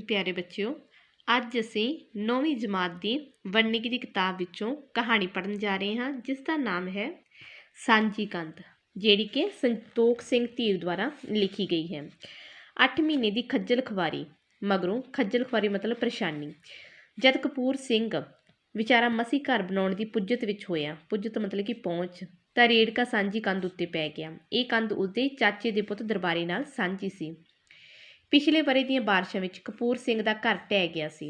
प्यारे बच्चों, ਅੱਜ ਅਸੀਂ 9ਵੀਂ ਜਮਾਤ ਦੀ ਵੰਨਗੀ ਦੀ ਕਿਤਾਬ ਵਿੱਚੋਂ ਕਹਾਣੀ ਪੜ੍ਹਨ ਜਾ ਰਹੇ ਹਾਂ ਜਿਸ ਦਾ ਨਾਮ ਹੈ ਸਾਂਝੀ ਕੰਧ, ਜਿਹੜੀ ਕਿ ਸੰਤੋਖ ਸਿੰਘ ਧੀਰ ਦੁਆਰਾ ਲਿਖੀ ਗਈ ਹੈ। 8 ਮਹੀਨੇ ਦੀ ਖੱਜਲ ਖਵਾਰੀ ਮਗਰੋਂ, ਖੱਜਲ ਖਵਾਰੀ ਮਤਲਬ ਪਰੇਸ਼ਾਨੀ, ਜਦ ਕਪੂਰ ਸਿੰਘ ਵਿਚਾਰਾ ਮਸੀਂ ਘਰ ਬਣਾਉਣ ਦੀ ਪੁੱਜਤ ਵਿੱਚ ਹੋਇਆ, ਪੁੱਜਤ ਮਤਲਬ ਕਿ ਪਹੁੰਚ, ਤਾਂ ਰੇੜਕਾ ਸਾਂਝੀ ਕੰਧ ਉੱਤੇ ਪੈ ਗਿਆ। ਇਹ ਕੰਧ ਉਸਦੇ ਚਾਚੇ ਦੇ ਪੁੱਤ ਦਰਬਾਰੇ ਨਾਲ ਸਾਂਝੀ ਸੀ। ਪਿਛਲੇ ਵਰ੍ਹੇ ਦੀਆਂ ਬਾਰਿਸ਼ਾਂ ਵਿੱਚ ਕਪੂਰ ਸਿੰਘ ਦਾ ਘਰ ਢਹਿ ਗਿਆ ਸੀ।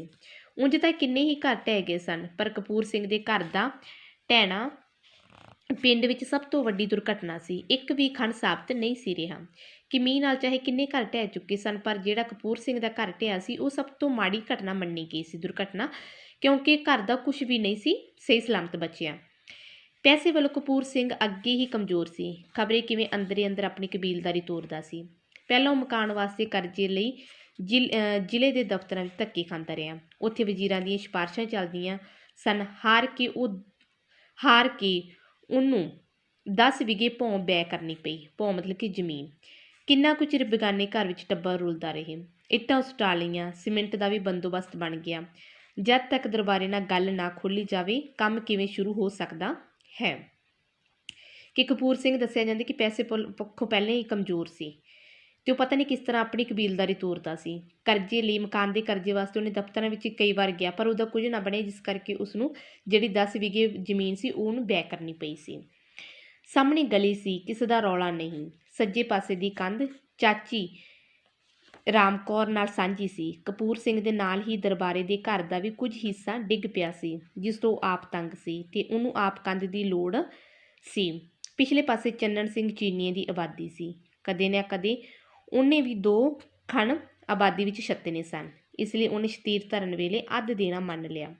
ਉਂਝ ਤਾਂ ਕਿੰਨੇ ਹੀ ਘਰ ਢਹਿ ਗਏ ਸਨ, ਪਰ ਕਪੂਰ ਸਿੰਘ ਦੇ ਘਰ ਦਾ ਢਹਿਣਾ ਪਿੰਡ ਵਿੱਚ ਸਭ ਤੋਂ ਵੱਡੀ ਦੁਰਘਟਨਾ ਸੀ। ਇੱਕ ਵੀ ਖੰਡ ਸਾਬਤ ਨਹੀਂ ਸੀ ਰਿਹਾ ਕਿ ਮੀਂਹ ਨਾਲ ਚਾਹੇ ਕਿੰਨੇ ਘਰ ਢਹਿ ਚੁੱਕੇ ਸਨ, ਪਰ ਜਿਹੜਾ ਕਪੂਰ ਸਿੰਘ ਦਾ ਘਰ ਢਹਿਆ ਸੀ ਉਹ ਸਭ ਤੋਂ ਮਾੜੀ ਘਟਨਾ ਮੰਨੀ ਗਈ ਸੀ, ਦੁਰਘਟਨਾ, ਕਿਉਂਕਿ ਘਰ ਦਾ ਕੁਝ ਵੀ ਨਹੀਂ ਸੀ ਸਹੀ ਸਲਾਮਤ ਬਚਿਆ। ਪੈਸੇ ਵੱਲੋਂ ਕਪੂਰ ਸਿੰਘ ਅੱਗੇ ਹੀ ਕਮਜ਼ੋਰ ਸੀ, ਖਬਰੇ ਕਿਵੇਂ ਅੰਦਰੇ ਅੰਦਰ ਆਪਣੀ ਕਬੀਲਦਾਰੀ ਤੋਰਦਾ ਸੀ। ਪਹਿਲਾਂ ਉਹ ਮਕਾਨ ਵਾਸਤੇ ਕਰਜ਼ੇ ਲਈ ਜ਼ਿਲ੍ਹੇ ਦੇ ਦਫ਼ਤਰਾਂ ਵਿੱਚ ਧੱਕੇ ਖਾਂਦਾ ਰਿਹਾ। ਉੱਥੇ ਵਜ਼ੀਰਾਂ ਦੀਆਂ ਸਿਫਾਰਸ਼ਾਂ ਚੱਲਦੀਆਂ ਸਨ। ਹਾਰ ਕੇ ਉਹਨੂੰ 10 ਵਿਗੇ ਭੌਂ ਬੈ ਕਰਨੀ ਪਈ। ਭੌਂ ਮਤਲਬ ਕਿ ਜ਼ਮੀਨ। ਕਿੰਨਾ ਕੁ ਚਿਰ ਬੇਗਾਨੇ ਘਰ ਵਿੱਚ ਟੱਬਰ ਰੁਲਦਾ ਰਹੇ। ਇੱਟਾਂ ਉਸਟਾ ਲਈਆਂ, ਸੀਮੈਂਟ ਦਾ ਵੀ ਬੰਦੋਬਸਤ ਬਣ ਗਿਆ। ਜਦ ਤੱਕ ਦਰਬਾਰੇ ਨਾਲ ਗੱਲ ਨਾ ਖੋਲ੍ਹੀ ਜਾਵੇ, ਕੰਮ ਕਿਵੇਂ ਸ਼ੁਰੂ ਹੋ ਸਕਦਾ ਹੈ। ਕਿ ਕਪੂਰ ਸਿੰਘ ਦੱਸਿਆ ਜਾਂਦਾ ਕਿ ਪੈਸੇ ਪੱਖੋਂ ਪਹਿਲਾਂ ਹੀ ਕਮਜ਼ੋਰ ਸੀ ਅਤੇ ਉਹ ਪਤਾ ਨਹੀਂ ਕਿਸ ਤਰ੍ਹਾਂ ਆਪਣੀ ਕਬੀਲਦਾਰੀ ਤੋਰਦਾ ਸੀ। ਕਰਜ਼ੇ ਲਈ, ਮਕਾਨ ਦੇ ਕਰਜ਼ੇ ਵਾਸਤੇ ਉਹਨੇ ਦਫ਼ਤਰਾਂ ਵਿੱਚ ਕਈ ਵਾਰ ਗਿਆ, ਪਰ ਉਹਦਾ ਕੁਝ ਨਾ ਬਣਿਆ, ਜਿਸ ਕਰਕੇ ਉਸਨੂੰ ਜਿਹੜੀ 10 ਵਿਗੇ ਜ਼ਮੀਨ ਸੀ ਉਹਨੂੰ ਬੈ ਕਰਨੀ ਪਈ ਸੀ। ਸਾਹਮਣੇ ਗਲੀ ਸੀ, ਕਿਸੇ ਦਾ ਰੌਲਾ ਨਹੀਂ। ਸੱਜੇ ਪਾਸੇ ਦੀ ਕੰਧ ਚਾਚੀ ਰਾਮ ਕੌਰ ਨਾਲ ਸਾਂਝੀ ਸੀ। ਕਪੂਰ ਸਿੰਘ ਦੇ ਨਾਲ ਹੀ ਦਰਬਾਰੇ ਦੇ ਘਰ ਦਾ ਵੀ ਕੁਝ ਹਿੱਸਾ ਡਿੱਗ ਪਿਆ ਸੀ, ਜਿਸ ਤੋਂ ਆਪ ਤੰਗ ਸੀ ਅਤੇ ਉਹਨੂੰ ਆਪ ਕੰਧ ਦੀ ਲੋੜ ਸੀ। ਪਿਛਲੇ ਪਾਸੇ ਚੰਨਣ ਸਿੰਘ ਚੀਨੀਏ ਦੀ ਆਬਾਦੀ ਸੀ। ਕਦੇ ਨਾ ਕਦੇ ਉਹਨੇ ਵੀ 2 ਖਣ ਆਬਾਦੀ ਵਿੱਚ ਛੱਤਣੇ ਸਨ, ਇਸ ਲਈ ਉਹਨੇ ਸ਼ਤੀਰ ਧਰਨ ਵੇਲੇ ਅੱਧ ਦੇਣਾ ਮੰਨ ਲਿਆ।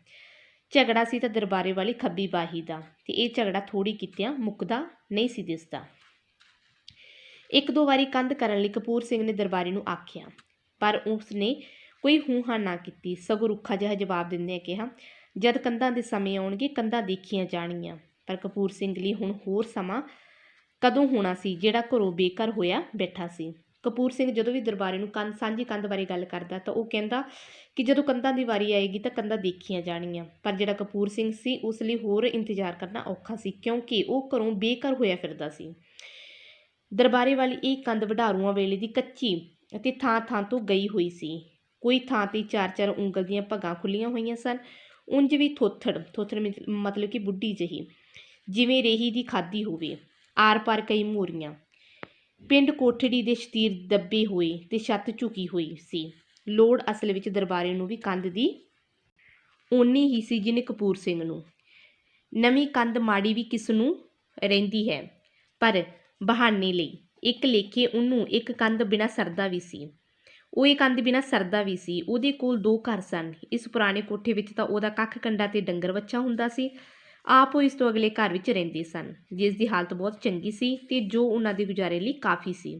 ਝਗੜਾ ਸੀ ਤਾਂ ਦਰਬਾਰੇ ਵਾਲੀ ਖੱਬੀ ਬਾਹੀ ਦਾ, ਅਤੇ ਇਹ ਝਗੜਾ ਥੋੜ੍ਹੀ ਕੀਤਿਆਂ ਮੁੱਕਦਾ ਨਹੀਂ ਸੀ ਦਿਸਦਾ। 1-2 ਵਾਰੀ ਕੰਧ ਕਰਨ ਲਈ ਕਪੂਰ ਸਿੰਘ ਨੇ ਦਰਬਾਰੇ ਨੂੰ ਆਖਿਆ, ਪਰ ਉਸਨੇ ਕੋਈ ਹੂੰ-ਹਾਂ ਨਾ ਕੀਤੀ, ਸਗੋਂ ਰੁੱਖਾ ਜਿਹਾ ਜਵਾਬ ਦਿੰਦਿਆਂ ਕਿਹਾ, ਜਦ ਕੰਧਾਂ ਦੇ ਸਮੇਂ ਆਉਣਗੇ ਕੰਧਾਂ ਦੇਖੀਆਂ ਜਾਣਗੀਆਂ। ਪਰ ਕਪੂਰ ਸਿੰਘ ਲਈ ਹੁਣ ਹੋਰ ਸਮਾਂ ਕਦੋਂ ਹੋਣਾ ਸੀ, ਜਿਹੜਾ ਘਰੋਂ ਬੇਘਰ ਹੋਇਆ ਬੈਠਾ ਸੀ। ਕਪੂਰ ਸਿੰਘ ਜਦੋਂ ਵੀ ਦਰਬਾਰੇ ਨੂੰ ਸਾਂਝੀ ਕੰਧ ਬਾਰੇ ਗੱਲ ਕਰਦਾ ਤਾਂ ਉਹ ਕਹਿੰਦਾ ਕਿ ਜਦੋਂ ਕੰਧਾਂ ਦੀ ਵਾਰੀ ਆਏਗੀ ਤਾਂ ਕੰਧਾਂ ਦੇਖੀਆਂ ਜਾਣਗੀਆਂ। ਪਰ ਜਿਹੜਾ ਕਪੂਰ ਸਿੰਘ ਸੀ ਉਸ ਲਈ ਹੋਰ ਇੰਤਜ਼ਾਰ ਕਰਨਾ ਔਖਾ ਸੀ, ਕਿਉਂਕਿ ਉਹ ਘਰੋਂ ਬੇਘਰ ਹੋਇਆ ਫਿਰਦਾ ਸੀ। ਦਰਬਾਰੇ ਵਾਲੀ ਇਹ ਕੰਧ ਵਢਾਰੂਆਂ ਵੇਲੇ ਦੀ ਕੱਚੀ ਅਤੇ ਥਾਂ-ਥਾਂ ਤੋਂ ਗਈ ਹੋਈ ਸੀ। ਕੋਈ ਥਾਂ 'ਤੇ 4-4 ਉਂਗਲ ਦੀਆਂ ਭਗਾਂ ਖੁੱਲ੍ਹੀਆਂ ਹੋਈਆਂ ਸਨ। ਉਂਝ ਵੀ ਥੋਥੜ ਮਤਲਬ ਕਿ ਬੁੱਢੀ ਜਿਹੀ, ਜਿਵੇਂ ਰੇਹੀ ਦੀ ਖਾਧੀ ਹੋਵੇ। ਆਰ-ਪਾਰ ਕਈ ਮੋਰੀਆਂ। ਪਿੰਡ ਕੋਠੜੀ ਦੇ ਸ਼ਤੀਰ ਦੱਬੇ ਹੋਏ ਅਤੇ ਛੱਤ ਝੁਕੀ ਹੋਈ ਸੀ। ਲੋੜ ਅਸਲ ਵਿੱਚ ਦਰਬਾਰੇ ਨੂੰ ਵੀ ਕੰਧ ਦੀ ਓਨੀ ਹੀ ਸੀ ਜਿੰਨੀ ਕਪੂਰ ਸਿੰਘ ਨੂੰ। ਨਵੀਂ ਕੰਧ ਮਾੜੀ ਵੀ ਕਿਸ ਨੂੰ ਰਹਿੰਦੀ ਹੈ, ਪਰ ਬਹਾਨੇ ਲਈ। ਇੱਕ ਲੇਖੇ ਉਹਨੂੰ ਇੱਕ ਕੰਧ ਬਿਨਾਂ ਸਰਦਾ ਵੀ ਸੀ। ਉਹ ਇਹ ਕੰਧ ਬਿਨਾਂ ਸਰਦਾ ਵੀ ਸੀ। ਉਹਦੇ ਕੋਲ 2 ਘਰ ਸਨ। ਇਸ ਪੁਰਾਣੇ ਕੋਠੇ ਵਿੱਚ ਤਾਂ ਉਹਦਾ ਕੱਖ ਕੰਡਾ ਅਤੇ ਡੰਗਰ ਵੱਛਾ ਹੁੰਦਾ ਸੀ। ਆਪ ਉਹ ਇਸ ਤੋਂ ਅਗਲੇ ਘਰ ਵਿੱਚ ਰਹਿੰਦੇ ਸਨ, ਜਿਸ ਦੀ ਹਾਲਤ ਬਹੁਤ ਚੰਗੀ ਸੀ ਅਤੇ ਜੋ ਉਹਨਾਂ ਦੇ ਗੁਜ਼ਾਰੇ ਲਈ ਕਾਫੀ ਸੀ।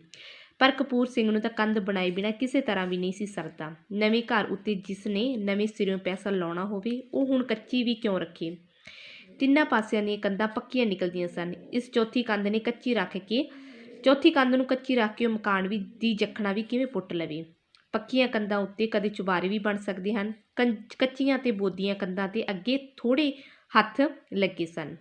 ਪਰ ਕਪੂਰ ਸਿੰਘ ਨੂੰ ਤਾਂ ਕੰਧ ਬਣਾਏ ਬਿਨਾਂ ਕਿਸੇ ਤਰ੍ਹਾਂ ਵੀ ਨਹੀਂ ਸੀ ਸਰਦਾ। ਨਵੇਂ ਘਰ ਉੱਤੇ ਜਿਸ ਨੇ ਨਵੇਂ ਸਿਰਿਓਂ ਪੈਸਾ ਲਾਉਣਾ ਹੋਵੇ, ਉਹ ਹੁਣ ਕੱਚੀ ਵੀ ਕਿਉਂ ਰੱਖੇ। 3 ਪਾਸਿਆਂ ਦੀਆਂ ਕੰਧਾਂ ਪੱਕੀਆਂ ਨਿਕਲਦੀਆਂ ਸਨ। ਇਸ ਚੌਥੀ ਕੰਧ ਨੂੰ ਕੱਚੀ ਰੱਖ ਕੇ ਉਹ ਮਕਾਨ ਦੀ ਜੱਖਣਾ ਵੀ ਕਿਵੇਂ ਪੁੱਟ ਲਵੇ। ਪੱਕੀਆਂ ਕੰਧਾਂ ਉੱਤੇ ਕਦੇ ਚੁਬਾਰੇ ਵੀ ਬਣ ਸਕਦੇ ਹਨ। ਕੱਚੀਆਂ ਅਤੇ ਬੋਦੀਆਂ ਕੰਧਾਂ 'ਤੇ ਅੱਗੇ ਥੋੜ੍ਹੇ ਹੱਥ ਲੱਗੇ ਸਨ।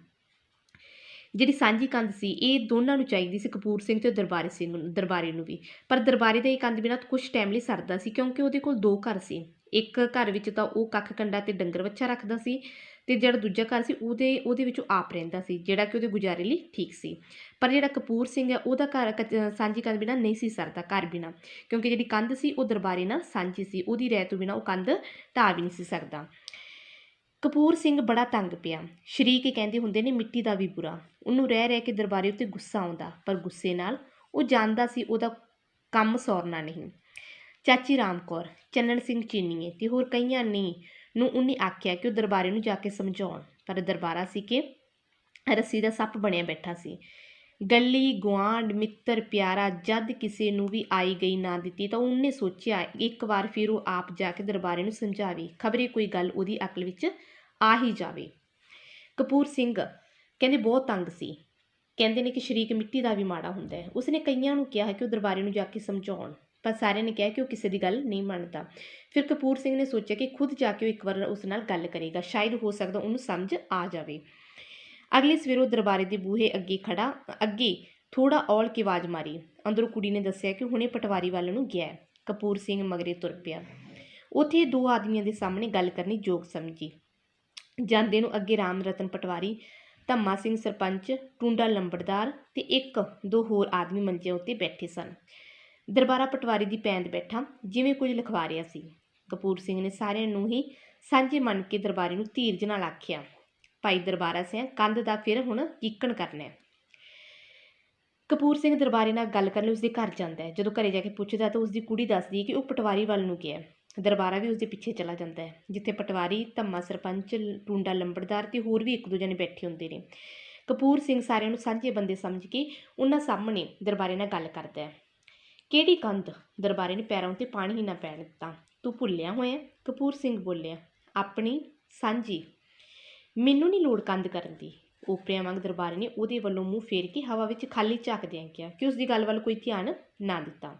ਜਿਹੜੀ ਸਾਂਝੀ ਕੰਧ ਸੀ ਇਹ ਦੋਨਾਂ ਨੂੰ ਚਾਹੀਦੀ ਸੀ, ਕਪੂਰ ਸਿੰਘ ਅਤੇ ਦਰਬਾਰੇ ਨੂੰ ਵੀ। ਪਰ ਦਰਬਾਰੇ ਦਾ ਇਹ ਕੰਧ ਬਿਨਾਂ ਕੁਝ ਟਾਈਮ ਲਈ ਸਰਦਾ ਸੀ, ਕਿਉਂਕਿ ਉਹਦੇ ਕੋਲ 2 ਘਰ ਸੀ। ਇੱਕ ਘਰ ਵਿੱਚ ਤਾਂ ਉਹ ਕੱਖ ਕੰਡਾ ਅਤੇ ਡੰਗਰ ਵੱਛਾ ਰੱਖਦਾ ਸੀ, ਅਤੇ ਜਿਹੜਾ ਦੂਜਾ ਘਰ ਸੀ ਉਹਦੇ ਵਿੱਚ ਆਪ ਰਹਿੰਦਾ ਸੀ, ਜਿਹੜਾ ਕਿ ਉਹਦੇ ਗੁਜ਼ਾਰੇ ਲਈ ਠੀਕ ਸੀ। ਪਰ ਜਿਹੜਾ ਕਪੂਰ ਸਿੰਘ ਹੈ ਉਹਦਾ ਘਰ ਸਾਂਝੀ ਕੰਧ ਬਿਨਾਂ ਨਹੀਂ ਸੀ ਸਰਦਾ, ਘਰ ਬਿਨਾਂ, ਕਿਉਂਕਿ ਜਿਹੜੀ ਕੰਧ ਸੀ ਉਹ ਦਰਬਾਰੇ ਨਾਲ ਸਾਂਝੀ ਸੀ। ਉਹਦੀ ਰਾਇ ਤੋਂ ਬਿਨਾਂ ਉਹ ਕੰਧ ਢਾਹ ਵੀ ਨਹੀਂ ਸੀ ਸਕਦਾ। ਕਪੂਰ ਸਿੰਘ ਬੜਾ ਤੰਗ ਪਿਆ। ਸ਼ਰੀਕ ਕਹਿੰਦੇ ਹੁੰਦੇ ਨੇ ਮਿੱਟੀ ਦਾ ਵੀ ਬੁਰਾ। ਉਹਨੂੰ ਰਹਿ ਕੇ ਦਰਬਾਰੇ ਉੱਤੇ ਗੁੱਸਾ ਆਉਂਦਾ, ਪਰ ਗੁੱਸੇ ਨਾਲ ਉਹ ਜਾਣਦਾ ਸੀ ਉਹਦਾ ਕੰਮ ਸੌਰਨਾ ਨਹੀਂ। ਚਾਚੀ ਰਾਮ ਕੌਰ, ਚੰਨਣ ਸਿੰਘ ਚੀਨੀਏ ਅਤੇ ਹੋਰ ਕਈਆਂ ਨੂੰ ਉਹਨੇ ਆਖਿਆ ਕਿ ਉਹ ਦਰਬਾਰੇ ਨੂੰ ਜਾ ਕੇ ਸਮਝਾਉਣ, ਪਰ ਦਰਬਾਰਾ ਸੀ ਕਿ ਰੱਸੀ ਦਾ ਸੱਪ ਬਣਿਆ ਬੈਠਾ ਸੀ। ਗਲੀ ਗੁਆਂਢ, ਮਿੱਤਰ ਪਿਆਰਾ ਜਦ ਕਿਸੇ ਨੂੰ ਵੀ ਆਈ ਗਈ ਨਾ ਦਿੱਤੀ ਤਾਂ ਉਹਨੇ ਸੋਚਿਆ ਇੱਕ ਵਾਰ ਫਿਰ ਉਹ ਆਪ ਜਾ ਕੇ ਦਰਬਾਰੇ ਨੂੰ ਸਮਝਾਵੇ, ਖਬਰੇ ਕੋਈ ਗੱਲ ਉਹਦੀ ਅਕਲ ਵਿੱਚ ਆ ਹੀ ਜਾਵੇ। ਕਪੂਰ ਸਿੰਘ ਕਹਿੰਦੇ ਬਹੁਤ ਤੰਗ ਸੀ। ਕਹਿੰਦੇ ਨੇ ਕਿ ਸ਼ਰੀਕ ਮਿੱਟੀ ਦਾ ਵੀ ਮਾੜਾ ਹੁੰਦਾ ਹੈ। ਉਸਨੇ ਕਈਆਂ ਨੂੰ ਕਿਹਾ ਕਿ ਉਹ ਦਰਬਾਰੇ ਨੂੰ ਜਾ ਕੇ ਸਮਝਾਉਣ, ਪਰ ਸਾਰਿਆਂ ਨੇ ਕਿਹਾ ਕਿ ਉਹ ਕਿਸੇ ਦੀ ਗੱਲ ਨਹੀਂ ਮੰਨਦਾ। ਫਿਰ ਕਪੂਰ ਸਿੰਘ ਨੇ ਸੋਚਿਆ ਕਿ ਖੁਦ ਜਾ ਕੇ ਉਹ ਇੱਕ ਵਾਰ ਉਸ ਨਾਲ ਗੱਲ ਕਰੇਗਾ, ਸ਼ਾਇਦ ਹੋ ਸਕਦਾ ਉਹਨੂੰ ਸਮਝ ਆ ਜਾਵੇ। ਅਗਲੀ ਸਵੇਰ ਉਹ ਦਰਬਾਰੇ ਦੇ ਬੂਹੇ ਅੱਗੇ ਥੋੜਾ ਔਲ ਕੇ ਆਵਾਜ਼ ਮਾਰੀ। ਅੰਦਰੋਂ ਕੁੜੀ ਨੇ ਦੱਸਿਆ ਕਿ ਹੁਣੇ ਪਟਵਾਰੀ ਵੱਲ ਨੂੰ ਗਿਆ। ਕਪੂਰ ਸਿੰਘ ਮਗਰੇ ਤੁਰ ਪਿਆ। ਉੱਥੇ ਦੋ ਆਦਮੀਆਂ ਦੇ ਸਾਹਮਣੇ ਗੱਲ ਕਰਨੀ ਯੋਗ ਸਮਝੀ। ਜਾਂਦੇ ਨੂੰ ਅੱਗੇ ਰਾਮ ਰਤਨ ਪਟਵਾਰੀ, ਧੰਮਾ ਸਿੰਘ ਸਰਪੰਚ, ਟੁੰਡਾ ਲੰਬੜਦਾਰ ਤੇ ਇੱਕ ਦੋ ਹੋਰ ਆਦਮੀ ਮੰਜਿਆਂ ਉੱਤੇ ਬੈਠੇ ਸਨ। ਦਰਬਾਰਾ ਪਟਵਾਰੀ ਦੀ ਪੈਂਦ ਬੈਠਾ ਜਿਵੇਂ ਕੁਝ ਲਿਖਵਾ ਰਿਹਾ ਸੀ। ਕਪੂਰ ਸਿੰਘ ਨੇ ਸਾਰਿਆਂ ਨੂੰ ਹੀ ਸਾਂਝੇ ਮੰਨ ਕੇ ਦਰਬਾਰੀ ਨੂੰ ਧੀਰਜ ਨਾਲ ਆਖਿਆ, ਭਾਈ ਦਰਬਾਰਾ ਸਿਆਂ, ਕੰਧ ਦਾ ਫਿਰ ਹੁਣ ਕੀਕਣ ਕਰਨਾ। ਕਪੂਰ ਸਿੰਘ ਦਰਬਾਰੇ ਨਾਲ ਗੱਲ ਕਰਨ ਲਈ ਉਸਦੇ ਘਰ ਜਾਂਦਾ ਹੈ। ਜਦੋਂ ਘਰੇ ਜਾ ਕੇ ਪੁੱਛਦਾ ਤਾਂ ਉਸਦੀ ਕੁੜੀ ਦੱਸਦੀ ਹੈ ਕਿ ਉਹ ਪਟਵਾਰੀ ਵੱਲ ਨੂੰ ਗਿਆ। ਦਰਬਾਰਾ ਵੀ ਉਸਦੇ ਪਿੱਛੇ ਚਲਾ ਜਾਂਦਾ ਹੈ, ਜਿੱਥੇ ਪਟਵਾਰੀ, ਧੰਮਾ ਸਰਪੰਚ, ਟੁੰਡਾ ਲੰਬੜਦਾਰ ਤੇ ਹੋਰ ਵੀ ਇੱਕ ਦੋ ਜਣੇ ਬੈਠੇ ਹੁੰਦੇ ਨੇ। ਕਪੂਰ ਸਿੰਘ ਸਾਰਿਆਂ ਨੂੰ ਸਾਂਝੇ ਬੰਦੇ ਸਮਝ ਕੇ ਉਹਨਾਂ ਸਾਹਮਣੇ ਦਰਬਾਰੇ ਨਾਲ ਗੱਲ ਕਰਦਾ ਹੈ। ਕਿਹੜੀ ਕੰਧ? ਦਰਬਾਰੇ ਨੇ ਪੈਰਾਂ ਉੱਤੇ ਪਾਣੀ ਹੀ ਨਾ ਪੈਣ ਦਿੱਤਾ। ਤੂੰ ਭੁੱਲਿਆ ਹੋਇਆ? ਕਪੂਰ ਸਿੰਘ ਬੋਲਿਆ, ਆਪਣੀ ਸਾਂਝੀ। ਮੈਨੂੰ ਨਹੀਂ ਲੋੜ ਕੰਧ ਕਰਨ ਦੀ। ਓਪਰਿਆਂ ਵਾਂਗ ਦਰਬਾਰੇ ਨੇ ਉਹਦੇ ਵੱਲੋਂ ਮੂੰਹ ਫੇਰ ਕੇ ਹਵਾ ਵਿੱਚ ਖਾਲੀ ਝਾਕਦਿਆਂ ਕਿਹਾ ਕਿ ਉਸਦੀ ਗੱਲ ਵੱਲ ਕੋਈ ਧਿਆਨ ਨਾ ਦਿੱਤਾ।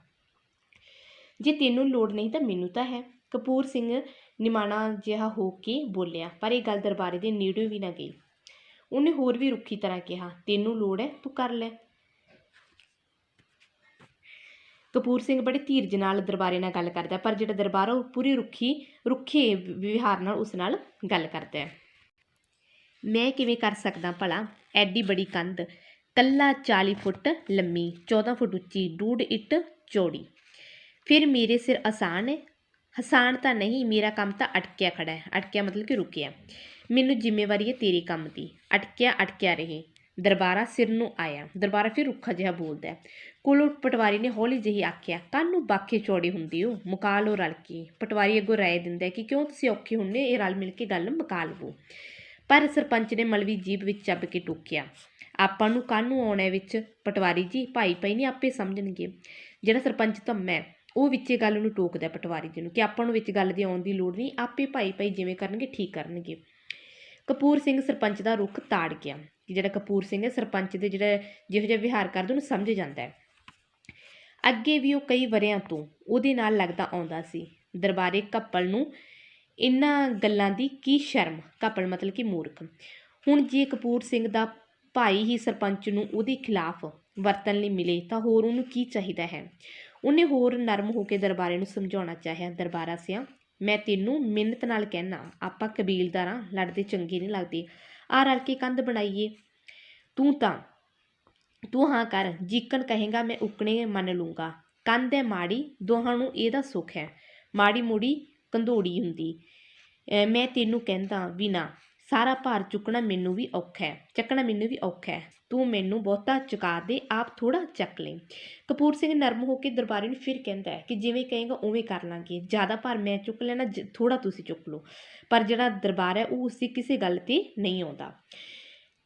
ਜੇ ਤੈਨੂੰ ਲੋੜ ਨਹੀਂ ਤਾਂ ਮੈਨੂੰ ਤਾਂ ਹੈ। ਕਪੂਰ ਸਿੰਘ ਨਿਮਾਣਾ ਜਿਹਾ ਹੋ ਕੇ ਬੋਲਿਆ, ਪਰ ਇਹ ਗੱਲ ਦਰਬਾਰੇ ਦੇ ਨੇੜੇ ਵੀ ਨਾ ਗਈ। ਉਹਨੇ ਹੋਰ ਵੀ ਰੁੱਖੀ ਤਰ੍ਹਾਂ ਕਿਹਾ, ਤੈਨੂੰ ਲੋੜ ਹੈ ਤੂੰ ਕਰ ਲੈ। ਕਪੂਰ ਸਿੰਘ ਬੜੇ ਧੀਰਜ ਨਾਲ ਦਰਬਾਰੇ ਨਾਲ ਗੱਲ ਕਰਦਾ, ਪਰ ਜਿਹੜਾ ਦਰਬਾਰਾ ਉਹ ਪੂਰੀ ਰੁੱਖੇ ਵਿਵਹਾਰ ਨਾਲ ਉਸ ਨਾਲ ਗੱਲ ਕਰਦਾ ਹੈ। ਮੈਂ ਕਿਵੇਂ ਕਰ ਸਕਦਾ ਭਲਾ? ਐਡੀ ਬੜੀ ਕੰਧ, ਕੱਲਾ 40 ਫੁੱਟ ਲੰਮੀ, 14 ਫੁੱਟ ਉੱਚੀ, 1.5 ਇੱਟ ਚੌੜੀ। ਫਿਰ ਮੇਰੇ ਸਿਰ ਆਸਾਨ ਹੈ? ਆਸਾਨ ਤਾਂ ਨਹੀਂ, ਮੇਰਾ ਕੰਮ ਤਾਂ ਅਟਕਿਆ ਖੜਾ ਹੈ। ਅਟਕਿਆ ਮਤਲਬ ਕਿ ਰੁਕਿਆ। ਮੈਨੂੰ ਜ਼ਿੰਮੇਵਾਰੀ ਹੈ ਤੇਰੇ ਕੰਮ ਦੀ। ਅਟਕਿਆ ਰਹੇ। ਦਰਬਾਰਾ ਸਿਰ ਨੂੰ ਆਇਆ। ਦਰਬਾਰਾ ਫਿਰ ਰੁੱਖਾ ਜਿਹਾ ਬੋਲਦਾ। ਕੋਲੋਂ ਪਟਵਾਰੀ ਨੇ ਹੌਲੀ ਜਿਹੀ ਆਖਿਆ, ਕੱਲ੍ਹ ਨੂੰ ਬਾਖੇ ਚੌੜੇ ਹੁੰਦੇ ਹੋ, ਮੁਕਾ ਲਓ ਰਲ ਕੇ। ਪਟਵਾਰੀ ਅੱਗੋਂ ਰਾਏ ਦਿੰਦਾ ਕਿ ਕਿਉਂ ਤੁਸੀਂ ਔਖੇ ਹੁੰਦੇ, ਇਹ ਰਲ ਮਿਲ ਕੇ ਗੱਲ ਮੁਕਾ ਲਵੋ। ਪਰ ਸਰਪੰਚ ਨੇ ਮਲਵੀ ਜੀਭ ਵਿੱਚ ਚੱਬ ਕੇ ਟੋਕਿਆ, ਆਪਾਂ ਨੂੰ ਕਾਹਨੂੰ ਆਉਣਾ ਵਿੱਚ? ਪਟਵਾਰੀ ਜੀ, ਭਾਈ ਨਹੀਂ ਆਪੇ ਸਮਝਣਗੇ। ਜਿਹੜਾ ਸਰਪੰਚ ਧੰਮਾ ਹੈ ਉਹ ਵਿੱਚੇ ਗੱਲ ਨੂੰ ਟੋਕਦਾ ਪਟਵਾਰੀ ਜੀ ਨੂੰ ਕਿ ਆਪਾਂ ਨੂੰ ਵਿੱਚ ਗੱਲ ਦੀ ਆਉਣ ਦੀ ਲੋੜ ਨਹੀਂ, ਆਪੇ ਭਾਈ ਜਿਵੇਂ ਕਰਨਗੇ ਠੀਕ ਕਰਨਗੇ। ਕਪੂਰ ਸਿੰਘ ਸਰਪੰਚ ਦਾ ਰੁੱਖ ਤਾੜ ਗਿਆ ਕਿ ਜਿਹੜਾ ਕਪੂਰ ਸਿੰਘ ਹੈ ਸਰਪੰਚ ਦੇ ਜਿਹੋ ਜਿਹਾ ਵਿਹਾਰ ਕਰਦਾ ਉਹਨੂੰ ਸਮਝ ਜਾਂਦਾ ਹੈ। ਅੱਗੇ ਵੀ ਉਹ ਕਈ ਵਰ੍ਹਿਆਂ ਤੋਂ ਉਹਦੇ ਨਾਲ ਲੱਗਦਾ ਆਉਂਦਾ ਸੀ। ਦਰਬਾਰੇ ਕੱਪਲ ਨੂੰ ਇਹਨਾਂ ਗੱਲਾਂ ਦੀ ਕੀ ਸ਼ਰਮ? ਕੱਪਲ ਮਤਲਬ ਕਿ ਮੂਰਖ। ਹੁਣ ਜੇ ਕਪੂਰ ਸਿੰਘ ਦਾ ਭਾਈ ਹੀ ਸਰਪੰਚ ਨੂੰ ਉਹਦੇ ਖਿਲਾਫ ਵਰਤਣ ਲਈ ਮਿਲੇ ਤਾਂ ਹੋਰ ਉਹਨੂੰ ਕੀ ਚਾਹੀਦਾ ਹੈ? ਉਹਨੇ ਹੋਰ ਨਰਮ ਹੋ ਕੇ ਦਰਬਾਰੇ ਨੂੰ ਸਮਝਾਉਣਾ ਚਾਹਿਆ, ਦਰਬਾਰਾ ਸਿਆਂ, ਮੈਂ ਤੈਨੂੰ ਮਿੰਨਤ ਨਾਲ ਕਹਿਣਾ, ਆਪਾਂ ਕਬੀਲਦਾਰਾਂ ਲੜਦੇ ਚੰਗੇ ਨਹੀਂ ਲੱਗਦੇ। ਆ ਰਲ ਕੇ ਕੰਧ ਬਣਾਈਏ। ਤੂੰ ਹਾਂ ਕਰ, ਜੀਕਣ ਕਹੇਗਾ ਮੈਂ ਉਕਣੇ ਮੰਨ ਲੂੰਗਾ। ਕੰਧ ਹੈ ਮਾੜੀ, ਦੋਹਾਂ ਨੂੰ ਇਹਦਾ ਸੁੱਖ ਹੈ। ਮਾੜੀ ਮੂੜੀ ਕੰਧੋੜੀ ਹੁੰਦੀ। ਮੈਂ ਤੈਨੂੰ ਕਹਿੰਦਾ ਵੀ ਨਾ, ਸਾਰਾ ਭਾਰ ਚੱਕਣਾ ਮੈਨੂੰ ਵੀ ਔਖਾ ਹੈ। ਤੂੰ ਮੈਨੂੰ ਬਹੁਤਾ ਚੁਕਾ ਦੇ, ਆਪ ਥੋੜ੍ਹਾ ਚੱਕ ਲੈ। ਕਪੂਰ ਸਿੰਘ ਨਰਮ ਹੋ ਕੇ ਦਰਬਾਰੇ ਨੂੰ ਫਿਰ ਕਹਿੰਦਾ ਹੈ ਕਿ ਜਿਵੇਂ ਕਹੇਗਾ ਉਵੇਂ ਕਰ ਲਾਂਗੇ। ਜ਼ਿਆਦਾ ਭਾਰ ਮੈਂ ਚੁੱਕ ਲੈਣਾ, ਥੋੜ੍ਹਾ ਤੁਸੀਂ ਚੁੱਕ ਲਓ। ਪਰ ਜਿਹੜਾ ਦਰਬਾਰ ਹੈ ਉਹ ਉਸਦੀ ਕਿਸੇ ਗੱਲ 'ਤੇ ਨਹੀਂ ਆਉਂਦਾ।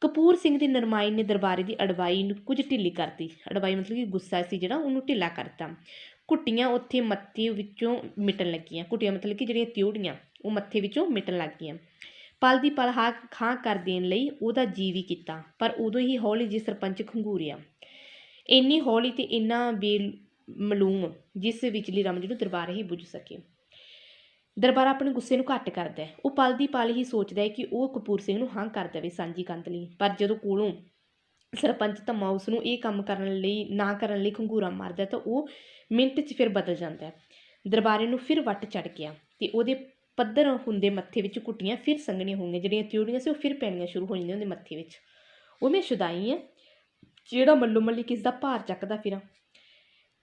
ਕਪੂਰ ਸਿੰਘ ਦੀ ਨਰਮਾਈ ਨੇ ਦਰਬਾਰੇ ਦੀ ਅੜਵਾਈ ਨੂੰ ਕੁਝ ਢਿੱਲੀ ਕਰਤੀ। ਅੜਵਾਈ ਮਤਲਬ ਕਿ ਗੁੱਸਾ ਸੀ ਜਿਹੜਾ, ਉਹਨੂੰ ਢਿੱਲਾ ਕਰਤਾ। ਘੁੱਟੀਆਂ ਉੱਥੇ ਮੱਥੇ ਵਿੱਚੋਂ ਮਿਟਣ ਲੱਗੀਆਂ। ਘੁੱਟੀਆਂ ਮਤਲਬ ਕਿ ਜਿਹੜੀਆਂ ਤਿਉੜੀਆਂ ਉਹ ਮੱਥੇ ਵਿੱਚੋਂ ਮਿਟਣ ਲੱਗ ਗਈਆਂ। ਪਲ ਦੀ ਪਲ ਹਾਂ ਕਰ ਦੇਣ ਲਈ ਉਹਦਾ ਜੀ ਵੀ ਕੀਤਾ, ਪਰ ਉਦੋਂ ਹੀ ਹੌਲੀ ਜਿਹੀ ਸਰਪੰਚ ਖੰਗੂਰਿਆ। ਇੰਨੀ ਹੌਲੀ ਤੇ ਇੰਨਾ ਬੇਮਲੂਮ ਜਿਸ ਵਿਚਲੀ ਰਮਜ ਨੂੰ ਦਰਬਾਰਾ ਹੀ ਬੁੱਝ ਸਕੇ। ਦਰਬਾਰਾ ਆਪਣੇ ਗੁੱਸੇ ਨੂੰ ਘੱਟ ਕਰਦਾ ਹੈ। ਉਹ ਪਲ ਦੀ ਪਲ ਹੀ ਸੋਚਦਾ ਹੈ ਕਿ ਉਹ ਕਪੂਰ ਸਿੰਘ ਨੂੰ ਹਾਂ ਕਰ ਦੇਵੇ ਸਾਂਝੀ ਕੰਧ ਲਈ, ਪਰ ਜਦੋਂ ਕੋਲੋਂ ਸਰਪੰਚ ਧੰਮਾ ਉਸ ਨੂੰ ਇਹ ਕੰਮ ਨਾ ਕਰਨ ਲਈ ਖੰਗੂਰਾ ਮਾਰਦਾ ਤਾਂ ਉਹ ਮਿੰਟ 'ਚ ਫਿਰ ਬਦਲ ਜਾਂਦਾ। ਦਰਬਾਰੇ ਨੂੰ ਫਿਰ ਵੱਟ ਚੜ੍ਹ ਗਿਆ ਤੇ ਉਹਦੇ ਪੱਧਰ ਹੁੰਦੇ ਮੱਥੇ ਵਿੱਚ ਘੁੱਟੀਆਂ ਫਿਰ ਸੰਘਣੀਆਂ ਹੋਈਆਂ। ਜਿਹੜੀਆਂ ਤਿਉੜੀਆਂ ਸੀ ਉਹ ਫਿਰ ਪੈਣੀਆਂ ਸ਼ੁਰੂ ਹੋ ਜਾਂਦੀਆਂ ਉਹਦੇ ਮੱਥੇ ਵਿੱਚ। ਉਹ ਮੈਂ ਸ਼ੁਦਾਈ ਹਾਂ ਜਿਹੜਾ ਮੱਲੋ ਮੱਲੀ ਕਿਸ ਦਾ ਭਾਰ ਚੱਕਦਾ ਫਿਰਾਂ।